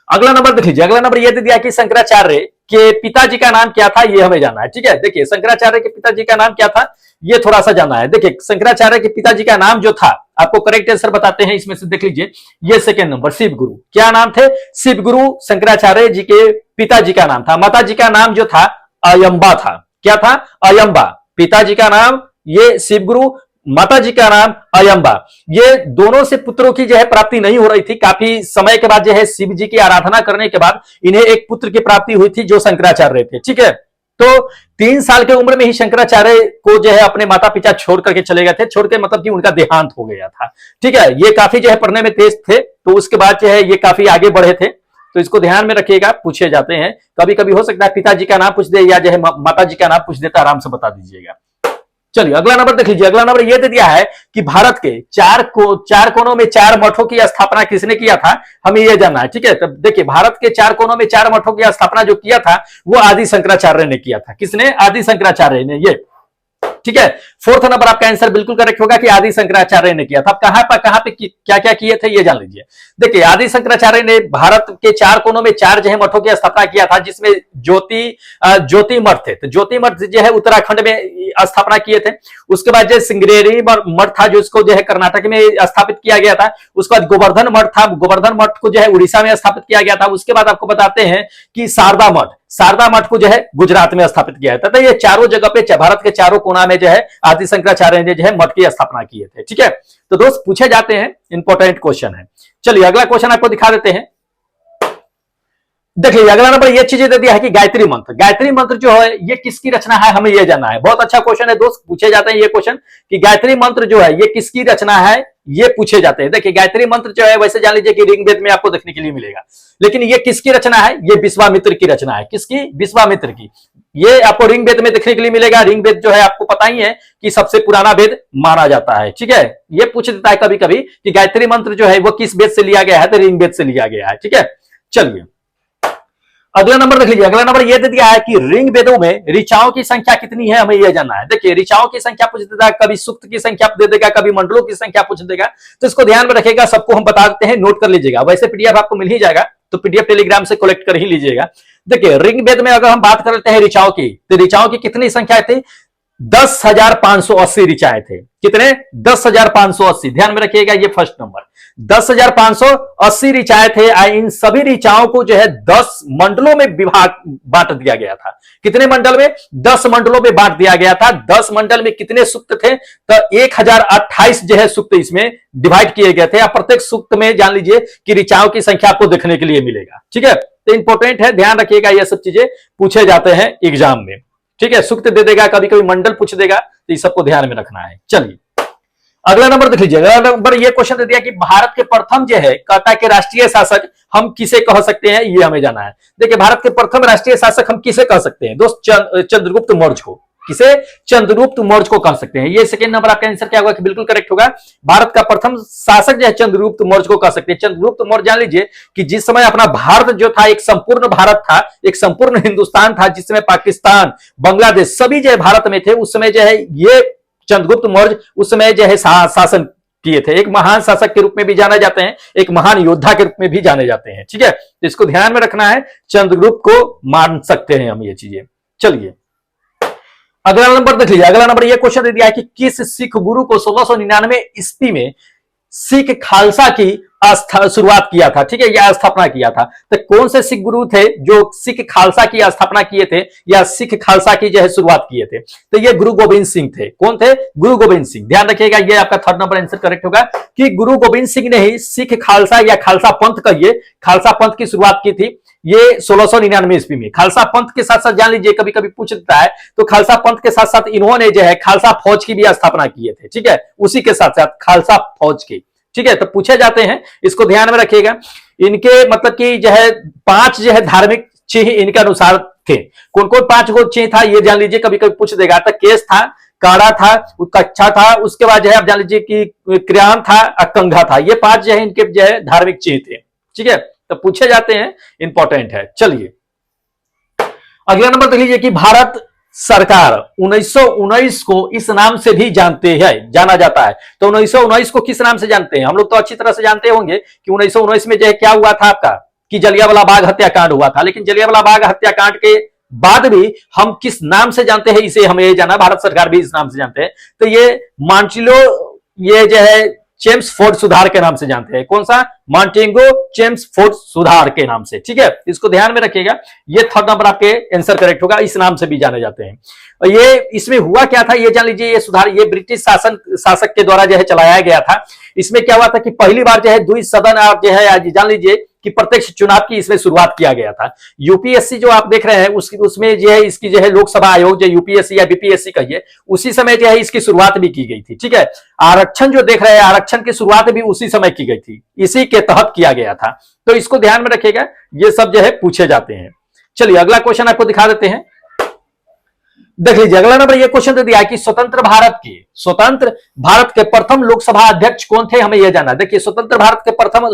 अगला नंबर देख लीजिए। अगला नंबर यह दे दिया कि शंकराचार्य के पिताजी का नाम क्या था, ये हमें जानना है, ठीक है। देखिए शंकराचार्य के पिताजी का नाम क्या था, ये थोड़ा सा जानना है। देखिए शंकराचार्य के पिताजी का नाम जो था आपको करेक्ट आंसर बताते हैं इसमें से, देख लीजिए ये सेकेंड नंबर शिव गुरु। क्या नाम थे? शिव गुरु शंकराचार्य जी के पिताजी का नाम था, माता जी का नाम जो था अयंबा था। क्या था? अयंबा। पिताजी का नाम ये शिव गुरु, माता जी का नाम अयंबा। ये दोनों से पुत्रों की जो है प्राप्ति नहीं हो रही थी। काफी समय के बाद जो है शिव जी की आराधना करने के बाद इन्हें एक पुत्र की प्राप्ति हुई थी जो शंकराचार्य थे। ठीक है, तो 3 साल की उम्र में ही शंकराचार्य को जो है अपने माता पिता छोड़ करके चले गए थे। छोड़ के मतलब कि उनका देहांत हो गया था। ठीक है, ये काफी जो है पढ़ने में तेज थे, तो उसके बाद जो है ये काफी आगे बढ़े थे, तो इसको ध्यान में रखिएगा, पूछे जाते हैं। कभी कभी हो सकता है पिताजी का नाम पूछ दे या जो है माता जी का नाम पूछ देता, आराम से बता दीजिएगा। चलिए अगला नंबर देख लीजिए। अगला नंबर यह दे दिया है कि भारत के चार कोनों में 4 मठों की स्थापना किसने किया था, हमें यह जानना है। ठीक है, तब देखिए भारत के 4 कोनों में 4 मठों की स्थापना जो किया था वो आदि शंकराचार्य ने किया था। किसने? आदि शंकराचार्य ने। ये ठीक है, 4th नंबर आपका आंसर बिल्कुल करेक्ट होगा कि आदि शंकराचार्य ने किया था। कहां पे क्या क्या किए थे ये जान लीजिए। देखिए आदि शंकराचार्य ने भारत के 4 कोनों में 4 जो है मठों की स्थापना किया था, जिसमें ज्योति मठ थे। तो ज्योति मठ जो है उत्तराखंड में स्थापना किए थे। उसके बाद जो सिंगरेरी मठ था जो इसको जो है कर्नाटक में स्थापित किया गया था। उसके बाद गोवर्धन मठ था, गोवर्धन मठ को जो है उड़ीसा में स्थापित किया गया था। उसके बाद आपको बताते हैं कि शारदा मठ को जो है गुजरात में स्थापित किया था। तो ये चारों जगह पे भारत के चारों कोना में जो है आदि शंकराचार्य ने जो है मठ की स्थापना किए थे। ठीक है, तो दोस्त पूछे जाते हैं, इंपॉर्टेंट क्वेश्चन है। चलिए अगला क्वेश्चन आपको दिखा देते हैं। देखिए अगला नंबर ये चीजें दे दिया है कि गायत्री मंत्र जो है ये किसकी रचना है, हमें ये जानना है। बहुत अच्छा क्वेश्चन है दोस्त, पूछे जाते हैं ये क्वेश्चन कि गायत्री मंत्र जो है ये किसकी रचना है, ये पूछे जाते हैं। देखिए गायत्री मंत्र जो है वैसे जान लीजिए कि ऋग्वेद में आपको देखने के लिए मिलेगा, लेकिन ये किसकी रचना है, ये विश्वामित्र की रचना है। किसकी? विश्वामित्र की। ये आपको ऋग्वेद में देखने के लिए मिलेगा। ऋग्वेद जो है आपको पता ही है कि सबसे पुराना वेद माना जाता है। ठीक है, ये पूछ देता है कभी कभी कि गायत्री मंत्र जो है वो किस वेद से लिया गया है, तो ऋग्वेद से लिया गया है। ठीक है, चलिए अगला नंबर देख लीजिए। अगला नंबर यह दे दिया है कि ऋग वेदों में ऋचाओं की संख्या कितनी है, हमें यह जानना है। देखिए ऋचाओं की संख्या पूछ देता है, कभी सूक्त की संख्या दे देगा, कभी मंडलों की संख्या पूछ देगा, तो इसको ध्यान में रखेगा। सबको हम बता देते हैं, नोट कर लीजिएगा। वैसे पीडीएफ आपको मिल ही जाएगा, तो पीडीएफ टेलीग्राम से कलेक्ट कर ही लीजिएगा। देखिए ऋग्वेद में अगर हम बात करते हैं ऋचाओं की, तो ऋचाओं की कितनी संख्या थी? 10,580 ऋचाएं थे। कितने? 10,580। ध्यान में रखिएगा, ये फर्स्ट नंबर 10,580 ऋचाएं थे। इन सभी ऋचाओं को जो है 10 मंडलों में बांट दिया गया था। कितने मंडल में? 10 मंडलों में बांट दिया गया था। 10 मंडल में कितने सूक्त थे? तो 1028 जो है सूक्त इसमें डिवाइड किए गए थे। प्रत्येक सूक्त में जान लीजिए कि ऋचाओं की संख्या आपको देखने के लिए मिलेगा। ठीक है, तो इंपॉर्टेंट है, ध्यान रखिएगा, ये सब चीजें पूछे जाते हैं एग्जाम में। ठीक है, सूक्त दे देगा, कभी कभी मंडल पूछ देगा, तो इस सबको ध्यान में रखना है। चलिए अगला नंबर देख लीजिए। अगला नंबर ये क्वेश्चन दे दिया कि भारत के प्रथम जो है कहता है कि राष्ट्रीय शासक हम किसे कह सकते हैं, ये हमें जाना है। देखिए भारत के प्रथम राष्ट्रीय शासक हम किसे कह सकते हैं दोस्त? चंद्रगुप्त मौर्य को। किसे? चंद्रगुप्त मौर्य को कह सकते हैं। ये सेकंड नंबर आपका आंसर क्या होगा कि बिल्कुल करेक्ट होगा। भारत का प्रथम शासक जो है चंद्रगुप्त मौर्य को कह सकते हैं। चंद्रगुप्त मौर्य जान लीजिए कि जिस समय अपना भारत जो था एक संपूर्ण भारत था, एक संपूर्ण हिंदुस्तान था, जिस समय पाकिस्तान, बांग्लादेश सभी जो है भारत में थे, उस समय जो है ये चंद्रगुप्त मौर्य उस समय जो है शासन किए थे। एक महान शासक के रूप में भी जाने जाते हैं, एक महान योद्धा के रूप में भी जाने जाते हैं। ठीक है, तो इसको ध्यान में रखना है, चंद्रगुप्त को मान सकते हैं हम ये चीजें। चलिए अगला नंबर देख लीजिए। अगला नंबर ये क्वेश्चन दे दिया है कि किस सिख गुरु को 1699 ईस्वी में सिख खालसा की शुरुआत किया था। ठीक है, या स्थापना किया था। तो कौन से सिख गुरु थे जो सिख खालसा की स्थापना किए थे या सिख खालसा की जो है शुरुआत किए थे? तो ये गुरु गोविंद सिंह थे। कौन थे? गुरु गोविंद सिंह। ध्यान रखिएगा, ये आपका 3rd नंबर आंसर करेक्ट होगा कि गुरु गोविंद सिंह ने ही सिख खालसा या खालसा पंथ कहिए, खालसा पंथ की शुरुआत की थी। ये 1699 ईस्वी में। खालसा पंथ के साथ साथ जान लीजिए, कभी कभी पूछ देता है, तो खालसा पंथ के साथ साथ इन्होंने जो है खालसा फौज की भी स्थापना किए थे। ठीक है, उसी के साथ साथ खालसा फौज की। ठीक है, तो पूछे जाते हैं, इसको ध्यान में रखिएगा। इनके मतलब कि जो है 5 जो है धार्मिक चिन्ह इनके अनुसार थे। कौन कौन 5 गो चिन्ह था ये जान लीजिए, कभी कभी पूछ देगा। तो केस था, काड़ा था, कच्छा था, उसके बाद जो है आप जान लीजिए कि क्रियान था, कंघा था। ये 5 जो है इनके जो है धार्मिक चिन्ह थे। ठीक है, तो पूछे जाते हैं, इंपॉर्टेंट है। चलिए अगला नंबर देख लीजिए कि भारत सरकार 1919 को इस नाम से भी जाना जाता है। तो 1919 को किस नाम से जानते हैं? हम लोग तो अच्छी तरह से जानते होंगे कि 1919 में जो है क्या हुआ था आपका कि जलियांवाला बाग हत्याकांड हुआ था। लेकिन जलियांवाला बाग हत्याकांड के बाद भी हम किस नाम से जानते हैं, इसे हमें जाना, भारत सरकार भी इस नाम से जानते हैं। तो ये मार्टिलो, ये जो है चेम्सफोर्ड सुधार के नाम से जानते हैं। कौन सा? मॉन्टेगो चेम्सफोर्ड सुधार के नाम से, ठीक है, इसको ध्यान में रखिएगा। ये थर्ड नंबर आपके आंसर करेक्ट होगा, इस नाम से भी जाने जाते हैं। और ये इसमें हुआ क्या था ये जान लीजिए। ये सुधार ये ब्रिटिश शासक के द्वारा जो है चलाया गया था। इसमें क्या हुआ था कि पहली बार जो है द्विसदन आप जो है आज जान लीजिए कि प्रत्यक्ष चुनाव की इसमें शुरुआत किया गया था। यूपीएससी जो आप देख रहे हैं उसमें जो है इसकी जो है लोकसभा आयोग जो यूपीएससी या बीपीएससी कहिए, उसी समय जो है इसकी शुरुआत भी की गई थी, ठीक है। आरक्षण जो देख रहे हैं, आरक्षण की शुरुआत भी उसी समय की गई थी, इसी के तहत किया गया था। तो इसको ध्यान में रखिएगा, ये सब जो है पूछे जाते हैं। चलिए अगला क्वेश्चन आपको दिखा देते हैं। देख लीजिए अगला नंबर ये क्वेश्चन दे दिया है कि स्वतंत्र भारत के प्रथम लोकसभा अध्यक्ष कौन थे, हमें यह जानना। देखिए स्वतंत्र भारत के प्रथम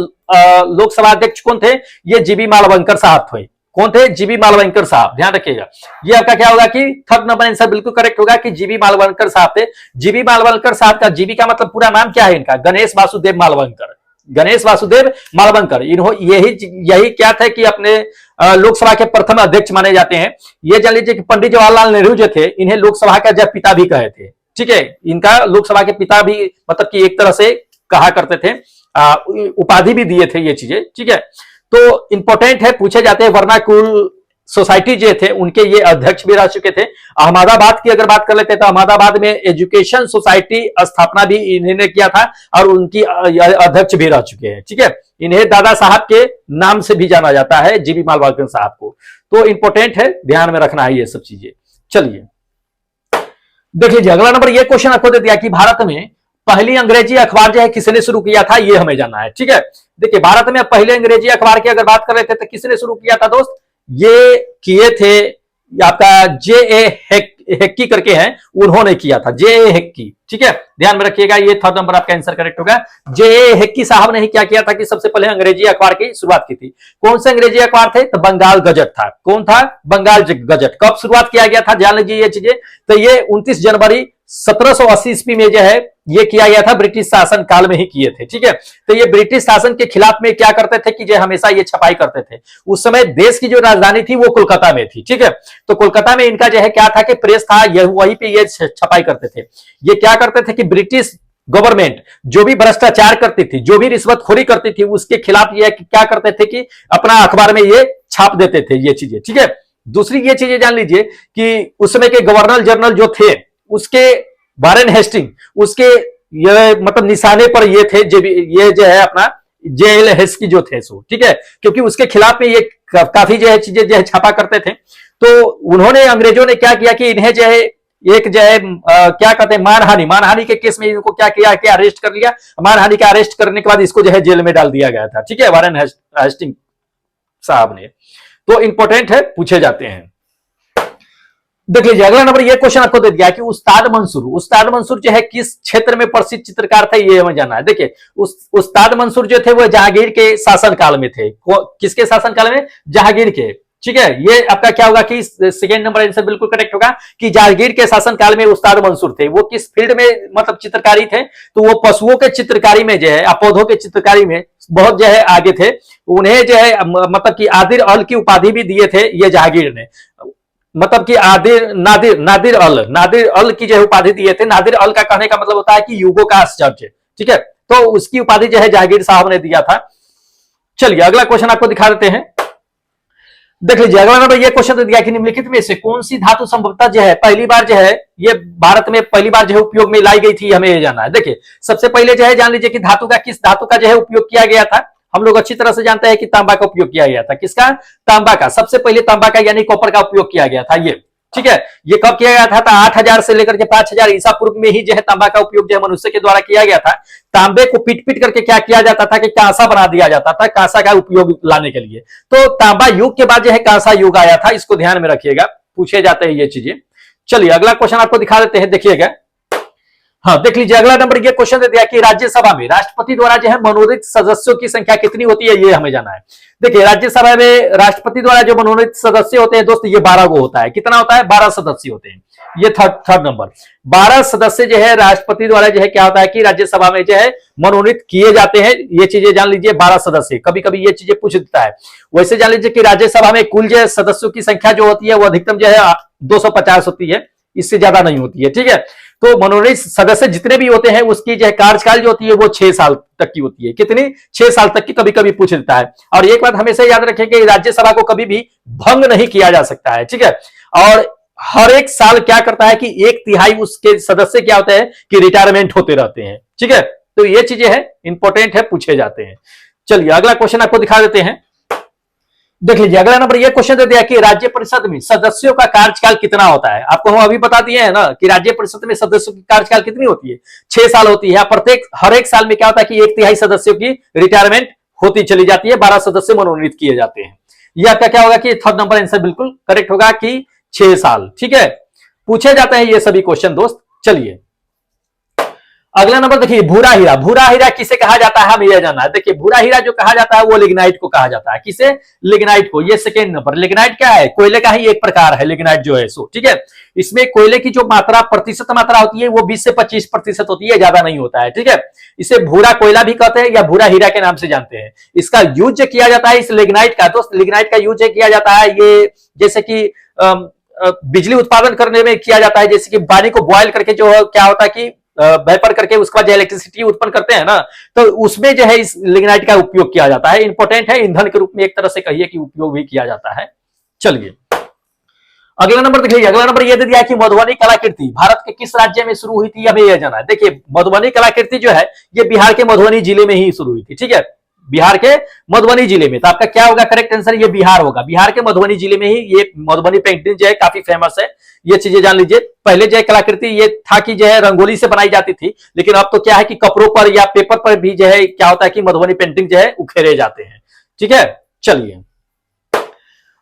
लोकसभा अध्यक्ष कौन थे? ये जीबी मालवंकर साहब थे। कौन थे? जीबी मालवंकर साहब। ध्यान रखिएगा, ये आपका क्या होगा कि थर्ड नंबर आंसर बिल्कुल करेक्ट होगा कि जीबी मालवंकर साहब थे। जीबी मालवंकर साहब का जीबी का मतलब पूरा नाम क्या है इनका? गणेश वासुदेव मालवंकर। गणेश वासुदेव मालवंकर यही क्या थे कि अपने लोकसभा के प्रथम अध्यक्ष माने जाते हैं। ये जान लीजिए कि पंडित जवाहरलाल नेहरू जो थे, इन्हें लोकसभा का जब पिता भी कहे थे, ठीक है। इनका लोकसभा के पिता भी मतलब कि एक तरह से कहा करते थे, उपाधि भी दिए थे ये चीजें, ठीक है। तो इंपॉर्टेंट है, पूछे जाते हैं। वर्नाकुल सोसाइटी जो थे उनके ये अध्यक्ष भी रह चुके थे। अहमदाबाद की अगर बात कर लेते हैं तो अहमदाबाद में एजुकेशन सोसाइटी स्थापना भी इन्होंने किया था और उनकी अध्यक्ष भी रह चुके हैं, ठीक है। इन्हें दादा साहब के नाम से भी जाना जाता है, जीबी मालवंकर साहब को। तो इंपॉर्टेंट है, ध्यान में रखना है ये सब चीजें। चलिए देख लीजिए अगला नंबर ये क्वेश्चन आपको दे दिया कि भारत में पहली अंग्रेजी अखबार जो है किसने शुरू किया था, ये हमें जानना है, ठीक है। देखिए भारत में पहले अंग्रेजी अखबार की अगर बात कर रहे थे तो किसने शुरू किया था दोस्त? ये किए थे आपका जे.ए. हेक्की करके हैं, उन्होंने किया था, जे.ए. हेक्की, ठीक है। ध्यान में रखिएगा, ये थर्ड नंबर आपका आंसर करेक्ट होगा। जे.ए. हेक्की साहब ने ही क्या किया था कि सबसे पहले अंग्रेजी अखबार की शुरुआत की थी। कौन से अंग्रेजी अखबार थे? तो बंगाल गजट था। कौन था? बंगाल गजट। कब शुरुआत किया गया था जान लीजिए ये चीजें। तो ये 29 जनवरी 1780 ईस्वी में जो है ये किया गया था, ब्रिटिश शासन काल में ही किए थे, ठीक है। तो ये ब्रिटिश शासन के खिलाफ में क्या करते थे कि जो हमेशा ये छपाई करते थे। उस समय देश की जो राजधानी थी वो कोलकाता में थी, ठीक है। तो कोलकाता में इनका जो है क्या था कि प्रेस था, यह वहीं पे ये छपाई करते थे। ये क्या करते थे कि ब्रिटिश गवर्नमेंट जो भी भ्रष्टाचार करती थी, जो भी रिश्वतखोरी करती थी, उसके खिलाफ ये क्या करते थे कि अपना अखबार में ये छाप देते थे ये चीजें, ठीक है। दूसरी ये चीजें जान लीजिए कि उस समय के गवर्नर जनरल जो थे उसके वारेन हेस्टिंग, उसके ये मतलब निशाने पर ये थे, ये जो है अपना जेएल हेस्की जो थे सो, ठीक है, क्योंकि उसके खिलाफ में ये काफी जो है चीजें जो है छापा करते थे। तो उन्होंने अंग्रेजों ने क्या किया कि इन्हें जो है एक जो है क्या कहते हैं मानहानि के केस में इनको क्या किया कि अरेस्ट कर लिया। मानहानि का अरेस्ट करने के बाद इसको जो है जेल में डाल दिया गया था, ठीक है, वारेन हेस्टिंग साहब ने। तो इंपॉर्टेंट है, पूछे जाते हैं। देख लीजिए अगला नंबर ये क्वेश्चन आपको दे दिया कि उस्ताद मंसूर जो है किस क्षेत्र में प्रसिद्ध चित्रकार थे, ये हमें जानना है। देखिए उस्ताद मंसूर जो थे वो जहांगीर के शासन काल में थे। किसके शासन काल में? जहांगीर के, ठीक है। ये आपका क्या होगा कि सेकेंड नंबर आंसर बिल्कुल करेक्ट होगा कि जहांगीर के शासन काल में उस्ताद मंसूर थे। वो किस फील्ड में मतलब चित्रकारी थे? तो वो पशुओं के चित्रकारी में जो है, पौधों के चित्रकारी में बहुत जो है आगे थे। उन्हें जो है मतलब कि आदिर अल की उपाधि भी दिए थे ये जहांगीर ने, मतलब कि नादिर अल की जो है उपाधि दिए थे। नादिर अल का कहने का मतलब होता है कि युगों का आश्चर्य, ठीक है। तो उसकी उपाधि जो है जहांगीर साहब ने दिया था। चलिए अगला क्वेश्चन आपको दिखा देते हैं। देख लीजिए अगला नंबर ये क्वेश्चन तो दिया कि निम्नलिखित में से कौन सी धातु संभवतः जो है पहली बार जो है ये भारत में पहली बार जो है उपयोग में लाई गई थी, हमें ये जानना है। देखिए सबसे पहले जो है जान लीजिए कि धातु का किस धातु का जो है उपयोग किया गया था। हम लोग अच्छी तरह से जानते हैं कि तांबा का उपयोग किया गया था। किसका? तांबा का। सबसे पहले तांबा का यानी कॉपर का उपयोग किया गया था ये, ठीक है। ये कब किया गया था? तो 8000 से लेकर के 5000 ईसा पूर्व में ही जो है तांबा का उपयोग जो है मनुष्य के द्वारा किया गया था। तांबे को पीट करके क्या किया जाता था कि कांसा बना दिया जाता था, कांसा का उपयोग लाने के लिए। तो तांबा युग के बाद जो है कांसा युग आया था, इसको ध्यान में रखिएगा, पूछे जाते हैं ये चीजें। चलिए अगला क्वेश्चन आपको दिखा देते हैं, देखिएगा। हाँ देख लीजिए अगला नंबर ये क्वेश्चन दे दिया कि राज्यसभा में राष्ट्रपति द्वारा जो है मनोनीत सदस्यों की संख्या कितनी होती है, ये हमें जाना है। देखिए राज्यसभा में राष्ट्रपति द्वारा जो मनोनीत सदस्य होते हैं दोस्त, ये 12 को होता है। कितना होता है? 12 सदस्य होते हैं। ये थर्ड नंबर 12 सदस्य जो है राष्ट्रपति द्वारा जो है क्या होता है कि राज्यसभा में जो है मनोनीत किए जाते हैं। ये चीजें जान लीजिए, 12 सदस्य। कभी कभी ये चीजें पूछ देता है। वैसे जान लीजिए कि राज्यसभा में कुल जो है सदस्यों की संख्या जो होती है वो अधिकतम जो है 250 होती है, इससे ज्यादा नहीं होती है, ठीक है। तो मनोनीत सदस्य जितने भी होते हैं उसकी जो है कार्यकाल जो होती है वो 6 साल तक की होती है। कितनी? 6 साल तक की कभी कभी पूछ देता है। और एक बात हमेशा याद रखें कि राज्यसभा को कभी भी भंग नहीं किया जा सकता है, ठीक है। और हर एक साल क्या करता है कि 1/3 उसके सदस्य क्या होते हैं कि रिटायरमेंट होते रहते हैं, ठीक है। तो ये चीजें हैं, इंपॉर्टेंट है, पूछे जाते हैं। चलिए अगला क्वेश्चन आपको दिखा देते हैं। देख लीजिए अगला नंबर ये क्वेश्चन दे दिया कि राज्य परिषद में सदस्यों का कार्यकाल कितना होता है। आपको हम अभी बता दिए हैं ना कि राज्य परिषद में सदस्यों की कार्यकाल कितनी होती है, 6 साल होती है। प्रत्येक हर एक साल में क्या होता है कि 1/3 सदस्यों की रिटायरमेंट होती चली जाती है, 12 सदस्य मनोनीत किए जाते हैं। यह आपका क्या होगा कि थर्ड नंबर आंसर बिल्कुल करेक्ट होगा कि 6 साल, ठीक है। पूछे जाते हैं ये सभी क्वेश्चन दोस्त। चलिए अगला नंबर देखिए, भूरा हीरा। भूरा हीरा किसे कहा जाता है, हमें यह जानना है। देखिए भूरा हीरा जो कहा जाता है वो लिग्नाइट को कहा जाता है। किसे? लिग्नाइट को। ये सेकेंड नंबर। लिग्नाइट क्या है? कोयले का ही एक प्रकार है लिग्नाइट जो है सो, ठीक है। इसमें कोयले की जो मात्रा प्रतिशत मात्रा होती है वो 20 से 25% होती है, ज्यादा नहीं होता है, ठीक है। इसे भूरा कोयला भी कहते हैं या भूरा हीरा के नाम से जानते हैं। इसका यूज किया जाता है इस लिग्नाइट का दोस्त, लिग्नाइट का यूज किया जाता है ये जैसे कि बिजली उत्पादन करने में किया जाता है। जैसे कि पानी को बॉयल करके जो क्या होता है कि वेपर करके उसके बाद जो इलेक्ट्रिसिटी उत्पन्न करते हैं ना, तो उसमें जो है इस लिग्नाइट का उपयोग किया जाता है। इंपॉर्टेंट है, ईंधन के रूप में एक तरह से कहिए कि उपयोग भी किया जाता है। चलिए अगला नंबर देखिए, अगला नंबर यह दे दिया कि मधुबनी कलाकृति भारत के किस राज्य में शुरू हुई थी, हमें यह जाना है। देखिए मधुबनी कलाकृति जो है ये बिहार के मधुबनी जिले में ही शुरू हुई थी, ठीक है। बिहार के मधुबनी जिले में। तो आपका क्या होगा करेक्ट आंसर, ये बिहार होगा। बिहार के मधुबनी जिले में ही ये मधुबनी पेंटिंग जो है काफी फेमस है। ये चीजें जान लीजिए। पहले जो है कलाकृति ये था कि जो है रंगोली से बनाई जाती थी, लेकिन अब तो क्या है कि कपड़ों पर या पेपर पर भी जो है क्या होता है कि मधुबनी पेंटिंग जो है उखेरे जाते हैं, ठीक है। चलिए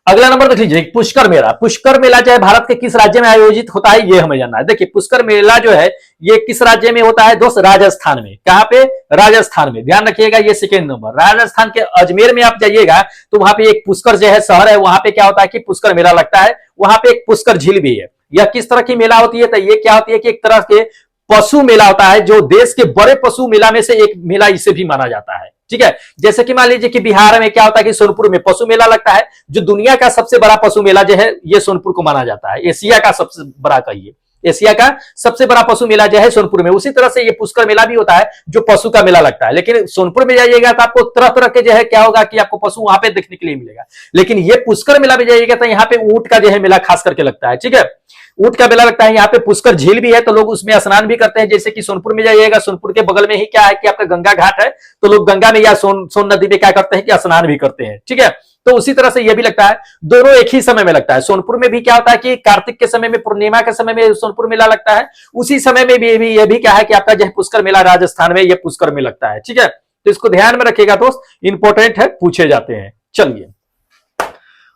अगला नंबर देख लीजिए, पुष्कर मेला। पुष्कर मेला जो है भारत के किस राज्य में आयोजित होता है, ये हमें जानना है। देखिए पुष्कर मेला जो है ये किस राज्य में होता है दोस्त? राजस्थान में। कहां पे? राजस्थान में। ध्यान रखिएगा ये सेकेंड नंबर। राजस्थान के अजमेर में आप जाइएगा तो वहां पे एक पुष्कर जो है शहर है, वहां पे क्या होता है कि पुष्कर मेला लगता है। वहां पे एक पुष्कर झील भी है। यह किस तरह की मेला होती है? तो ये क्या होती है कि एक तरह के पशु मेला होता है, जो देश के बड़े पशु मेला में से एक मेला इसे भी माना जाता है, ठीक है। जैसे कि मान लीजिए कि बिहार में क्या होता है कि सोनपुर में पशु मेला लगता है। जो दुनिया का सबसे बड़ा पशु मेला जो है ये सोनपुर को माना जाता है। एशिया का सबसे बड़ा कहिए, एशिया का सबसे बड़ा पशु मेला जो है सोनपुर में। उसी तरह से ये पुष्कर मेला भी होता है जो पशु का मेला लगता है। लेकिन सोनपुर में जाइएगा तो आपको तरह तरह के जो है क्या होगा कि आपको पशु वहां पे देखने के लिए मिलेगा। लेकिन ये पुष्कर मेला में जाइएगा तो यहाँ पे ऊंट का जो है मेला खास करके लगता है, ठीक है। ऊंट का मेला लगता है। यहाँ पे पुष्कर झील भी है तो लोग उसमें स्नान भी करते हैं। जैसे कि सोनपुर में जाइएगा, सोनपुर के बगल में ही क्या है कि आपका गंगा घाट है, तो लोग गंगा में या सोन नदी में क्या करते हैं कि स्नान भी करते हैं, ठीक है। तो उसी तरह से यह भी लगता है, दोनों एक ही समय में लगता है। सोनपुर में भी क्या होता है कि कार्तिक के समय में, पूर्णिमा के समय में सोनपुर मेला लगता है। उसी समय में भी यह भी क्या है कि आपका जो है पुष्कर मेला राजस्थान में यह पुष्कर में लगता है, ठीक है। तो इसको ध्यान में रखिएगा दोस्त, इंपॉर्टेंट है, पूछे जाते हैं। चलिए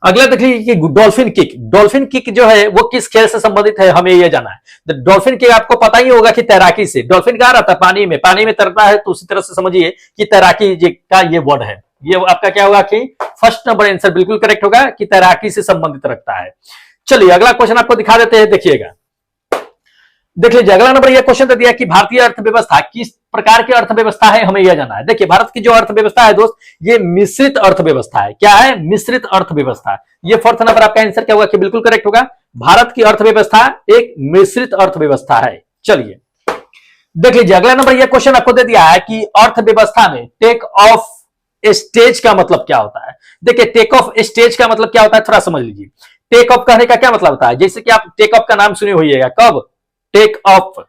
अगला देखिए कि डॉल्फिन किक। डॉल्फिन किक जो है वो किस खेल से संबंधित है, हमें यह जाना है। डॉल्फिन किक आपको पता ही होगा कि तैराकी से। डॉल्फिन कहाँ रहता है? पानी में। पानी में तैरता है, तो उसी तरह से समझिए कि तैराकी का ये वर्ड है। ये आपका क्या होगा कि फर्स्ट नंबर आंसर बिल्कुल करेक्ट होगा कि तैराकी से संबंधित रखता है। चलिए अगला क्वेश्चन आपको दिखा देते हैं, देखिएगा। देख लीजिए अगला नंबर यह क्वेश्चन दे दिया कि भारतीय अर्थव्यवस्था किस प्रकार की अर्थव्यवस्था है, हमें यह जानना है। देखिए भारत की जो अर्थव्यवस्था है दोस्त ये मिश्रित अर्थव्यवस्था है। क्या है? मिश्रित अर्थव्यवस्था। ये फोर्थ नंबर आपका आंसर क्या होगा कि बिल्कुल करेक्ट होगा। भारत की अर्थव्यवस्था एक मिश्रित अर्थव्यवस्था है। चलिए देख लीजिए अगला नंबर यह क्वेश्चन आपको दे दिया है कि अर्थव्यवस्था में टेक ऑफ स्टेज का मतलब क्या होता है। देखिए टेक ऑफ स्टेज का मतलब क्या होता है, थोड़ा समझ लीजिए। टेक ऑफ कहने का क्या मतलब होता है? जैसे कि आप टेक ऑफ का नाम सुने होइएगा। कब? टेक ऑफ,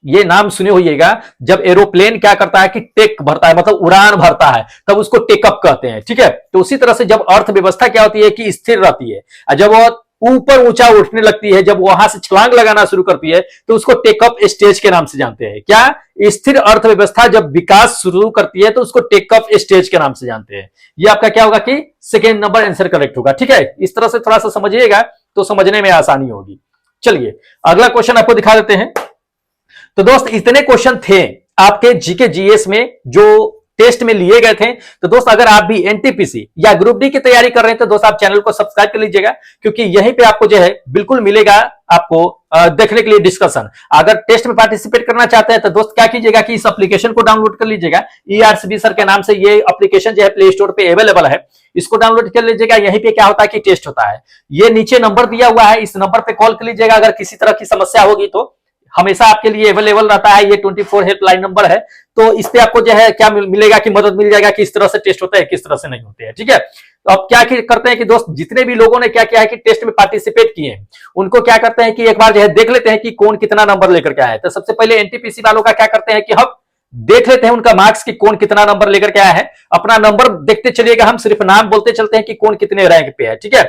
ये नाम सुने होइएगा जब एरोप्लेन क्या करता है कि टेक भरता है, मतलब उड़ान भरता है, तब उसको टेकअप कहते हैं, ठीक है। तो उसी तरह से जब अर्थव्यवस्था क्या होती है कि स्थिर रहती है, और जब वो ऊपर ऊंचा उठने लगती है, जब वहां से छलांग लगाना शुरू करती है, तो उसको टेकअप स्टेज के नाम से जानते हैं। क्या? स्थिर अर्थव्यवस्था जब विकास शुरू करती है तो उसको टेकअप स्टेज के नाम से जानते हैं। ये आपका क्या होगा कि सेकेंड नंबर आंसर करेक्ट होगा, ठीक है। इस तरह से थोड़ा सा समझिएगा तो समझने में आसानी होगी। चलिए अगला क्वेश्चन आपको दिखा देते हैं। तो दोस्त इतने क्वेश्चन थे आपके जीके जीएस में जो टेस्ट में लिए गए थे। तो दोस्त अगर आप भी एनटीपीसी या ग्रुप डी की तैयारी कर रहे हैं तो दोस्त आप चैनल को सब्सक्राइब कर लीजिएगा, क्योंकि यहीं पे आपको जो है बिल्कुल मिलेगा आपको देखने के लिए डिस्कशन। अगर टेस्ट में पार्टिसिपेट करना चाहते हैं तो दोस्त क्या कीजिएगा कि इस एप्लीकेशन को डाउनलोड कर लीजिएगा। ईआरसीबी सर के नाम से ये एप्लीकेशन जो है प्ले स्टोर पे अवेलेबल है, इसको डाउनलोड कर लीजिएगा। यहीं पे क्या होता है कि टेस्ट होता है। ये नीचे नंबर दिया हुआ है, इस नंबर पे कॉल कर लीजिएगा अगर किसी तरह की समस्या होगी तो। हमेशा आपके लिए अवेलेबल रहता है। ये 24 हेल्पलाइन नंबर है, तो इस पे आपको जो है क्या मिलेगा कि मदद मिल जाएगा कि इस तरह से टेस्ट होता है, किस तरह से नहीं होते हैं। ठीक है, तो अब क्या करते हैं कि दोस्त, जितने भी लोगों ने क्या किया है कि टेस्ट में पार्टिसिपेट किए हैं, उनको क्या करते हैं कि एक बार जो है देख लेते हैं कि कौन कितना नंबर लेकर के आया है। तो सबसे पहले एनटीपीसी वालों का क्या करते हैं कि हम देख लेते हैं उनका मार्क्स कि कौन कितना नंबर लेकर के आया है। अपना नंबर देखते चलिएगा, हम सिर्फ नाम बोलते चलते हैं कि कौन कितने रैंक पे है। ठीक है,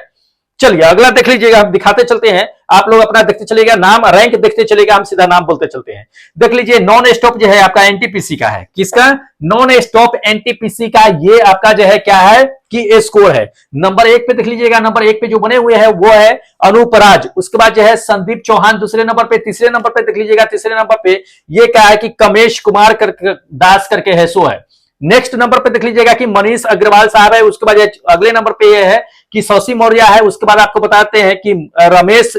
चलिए अगला देख लीजिएगा, हम दिखाते चलते हैं, आप लोग अपना देखते चलिएगा, नाम रैंक देखते चलिएगा, हम सीधा नाम बोलते चलते हैं। देख लीजिए नॉन स्टॉप जो है आपका एनटीपीसी का है। किसका? नॉन स्टॉप एनटीपीसी का। ये आपका जो है क्या है कि स्कोर है। नंबर 1 पे देख लीजिएगा, नंबर 1 पे जो बने हुए हैं वो है अनूपराज। उसके बाद जो है संदीप चौहान दूसरे नंबर पे। तीसरे नंबर पे देख लीजिएगा, तीसरे नंबर पे ये क्या है कि कमेश कुमार दास करके है, सो है। नेक्स्ट नंबर पे देख लीजिएगा कि मनीष अग्रवाल साहब है। उसके बाद अगले नंबर पे ये है कि शशि मौर्य है। उसके बाद आपको बताते हैं कि रमेश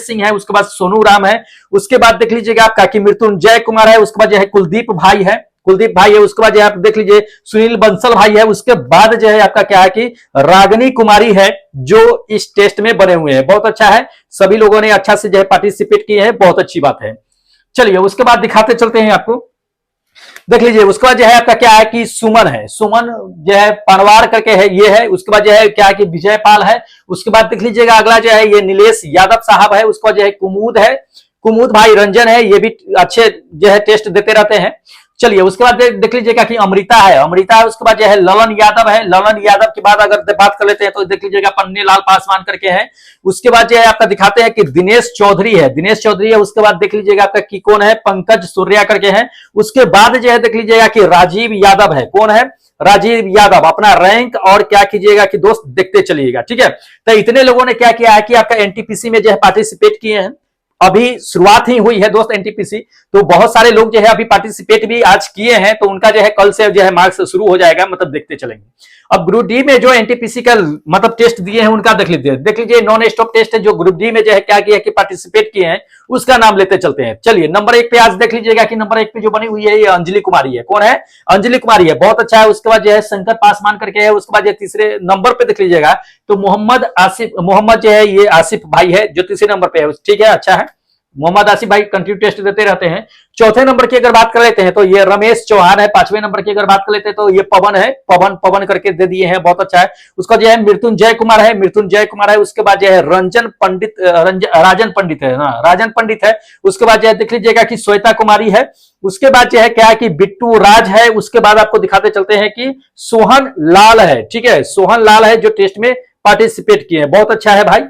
सिंह है। उसके बाद सोनू राम है। उसके बाद देख लीजिएगा आपका कि मृत्युंजय कुमार है। उसके बाद जो है कुलदीप भाई है, उसके बाद जो आप देख लीजिए सुनील बंसल भाई है। उसके बाद जो है आपका क्या है कि रागनी कुमारी है, जो इस टेस्ट में बने हुए हैं। बहुत अच्छा है, सभी लोगों ने अच्छा से जो है पार्टिसिपेट किए हैं, बहुत अच्छी बात है। चलिए उसके बाद दिखाते चलते हैं आपको, देख लीजिए। उसके बाद जो है आपका क्या है कि सुमन है, सुमन जो है पनवार करके है, ये है। उसके बाद जो है क्या है कि विजय पाल है। उसके बाद देख लीजिएगा अगला जो है ये नीलेश यादव साहब है। उसके बाद जो है कुमुद है, कुमुद भाई रंजन है, ये भी अच्छे जो है टेस्ट देते रहते हैं। चलिए उसके बाद देख लीजिएगा कि अमृता है, अमृता है। उसके बाद जो है ललन यादव है, ललन यादव के बाद अगर बात कर लेते हैं तो देख लीजिएगा पन्नी लाल पासवान करके है। उसके बाद जो है आपका दिखाते हैं कि दिनेश चौधरी है, दिनेश चौधरी है। उसके बाद देख लीजिएगा आपका कि कौन है, पंकज सूर्या करके है। उसके बाद जो है देख लीजिएगा कि राजीव यादव है। कौन है? राजीव यादव। अपना रैंक और क्या कीजिएगा कि दोस्त देखते चलिएगा। ठीक है, तो इतने लोगों ने क्या किया है कि आपका एनटीपीसी में जो है पार्टिसिपेट किए हैं। अभी शुरुआत ही हुई है दोस्त एनटीपीसी, तो बहुत सारे लोग जो है अभी पार्टिसिपेट भी आज किए हैं, तो उनका जो है कल से जो है मार्क्स शुरू हो जाएगा, मतलब देखते चलेंगे। अब ग्रुप डी में जो एनटीपीसी का मतलब टेस्ट दिए हैं उनका देख लीजिए नॉन स्टॉप टेस्ट है जो ग्रुप डी में जो है क्या किया कि पार्टिसिपेट किए हैं, उसका नाम लेते चलते हैं। चलिए नंबर 1 पे आज देख लीजिएगा कि नंबर 1 पे जो बनी हुई है ये अंजलि कुमारी है। कौन है? अंजलि कुमारी है, बहुत अच्छा है। उसके बाद जो है शंकर पासवान करके है। उसके बाद ये तीसरे नंबर पे देख लीजिएगा तो मोहम्मद जो है ये आसिफ भाई है, जो तीसरे नंबर पे है। ठीक है, अच्छा है। मोहम्मद आसिफ भाई कंटिन्यू टेस्ट देते रहते हैं। चौथे नंबर की अगर बात कर लेते हैं तो ये रमेश चौहान है। पांचवें नंबर की अगर बात कर लेते हैं तो ये पवन है, पवन करके दे दिए हैं, बहुत अच्छा है। उसका जो है मृत्युंजय कुमार है, उसके बाद जो है राजन पंडित है, राजन पंडित है। उसके बाद जो है देख लीजिएगा कि श्वेता कुमारी है। उसके बाद जो है क्या है कि बिट्टू राज है। उसके बाद आपको दिखाते चलते हैं कि सोहन लाल है। ठीक है, सोहन लाल है जो टेस्ट में पार्टिसिपेट किए हैं, बहुत अच्छा है भाई।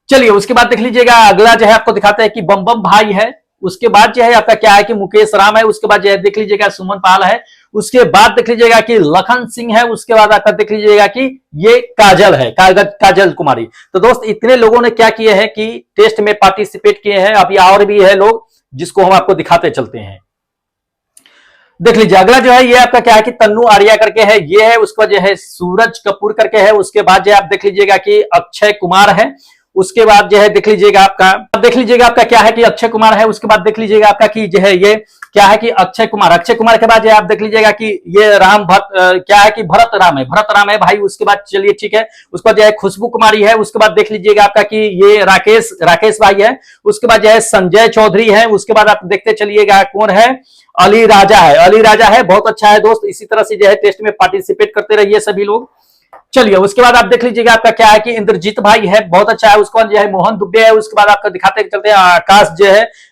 चलिए उसके बाद देख लीजिएगा अगला जो है आपको दिखाते हैं कि बम भाई है। उसके बाद जो है आपका क्या है कि मुकेश राम है। उसके बाद जो है देख लीजिएगा सुमन पाल है। उसके बाद देख लीजिएगा कि लखन सिंह है। उसके बाद आपका देख लीजिएगा कि ये काजल है, काजल कुमारी। तो दोस्त इतने लोगों ने क्या किए हैं कि टेस्ट में पार्टिसिपेट किए हैं। अभी और भी है लोग जिसको हम आपको दिखाते चलते हैं। देख लीजिए अगला जो है ये आपका क्या है कि तन्नू आर्या करके है, ये है। उसके बाद जो है सूरज कपूर करके है। उसके बाद जो है आप देख लीजिएगा कि अक्षय कुमार है। उसके बाद जो है देख लीजिएगा आपका क्या है कि अक्षय कुमार है। उसके बाद देख लीजिएगा आपका कि जो है ये क्या है कि अक्षय कुमार के बाद जो है आप देख लीजिएगा कि ये क्या है कि भरत राम है भाई। उसके बाद चलिए ठीक है, उसके बाद जो है खुशबू कुमारी है। उसके बाद देख लीजिएगा आपका कि ये राकेश भाई है। उसके बाद जो है संजय चौधरी है। उसके बाद आप देखते चलिएगा कौन है, अली राजा है, बहुत अच्छा है दोस्त। इसी तरह से जो है टेस्ट में पार्टिसिपेट करते रहिए सभी लोग। चलिए उसके बाद आप देख लीजिएगा आपका क्या है कि इंद्रजीत भाई है, बहुत अच्छा है। उसके बाद जो है मोहन दुबे है। उसके बाद आपका दिखाते चलते हैं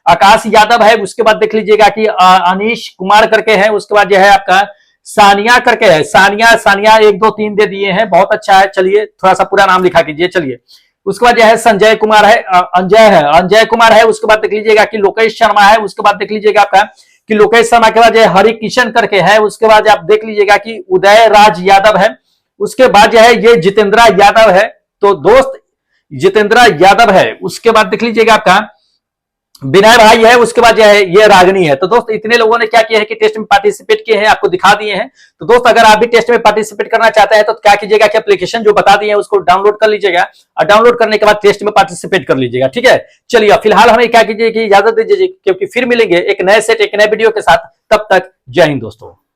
आकाश यादव है। उसके बाद देख लीजिएगा कि अनीश कुमार करके है। उसके बाद जो है आपका सानिया करके है, सानिया 1 2 3 दे दिए हैं, बहुत अच्छा है। चलिए थोड़ा सा पूरा नाम लिखा कीजिए। चलिए उसके बाद जो है संजय कुमार है, अंजय कुमार है। उसके बाद देख लीजिएगा कि लोकेश शर्मा है। उसके बाद देख लीजिएगा आपका कि लोकेश शर्मा के बाद जो है हरि किशन करके है। उसके बाद आप देख लीजिएगा कि उदय राज यादव है। उसके बाद जो है ये जितेंद्रा यादव है, तो दोस्त जितेंद्रा यादव है। उसके बाद देख लीजिएगा आपका विनय भाई है। उसके बाद जो है ये रागनी है। तो दोस्त इतने लोगों ने क्या किया है कि टेस्ट में पार्टिसिपेट किए हैं, आपको दिखा दिए हैं। तो दोस्त अगर आप भी टेस्ट में पार्टिसिपेट करना चाहते हैं तो क्या कीजिएगा कि एप्लीकेशन जो बता दिए हैं उसको डाउनलोड कर लीजिएगा, और डाउनलोड करने के बाद टेस्ट में पार्टिसिपेट कर लीजिएगा। ठीक है, चलिए फिलहाल हमें क्या कीजिए कि इजाजत दीजिए, क्योंकि फिर मिलेंगे एक नए वीडियो के साथ। तब तक जय हिंद दोस्तों।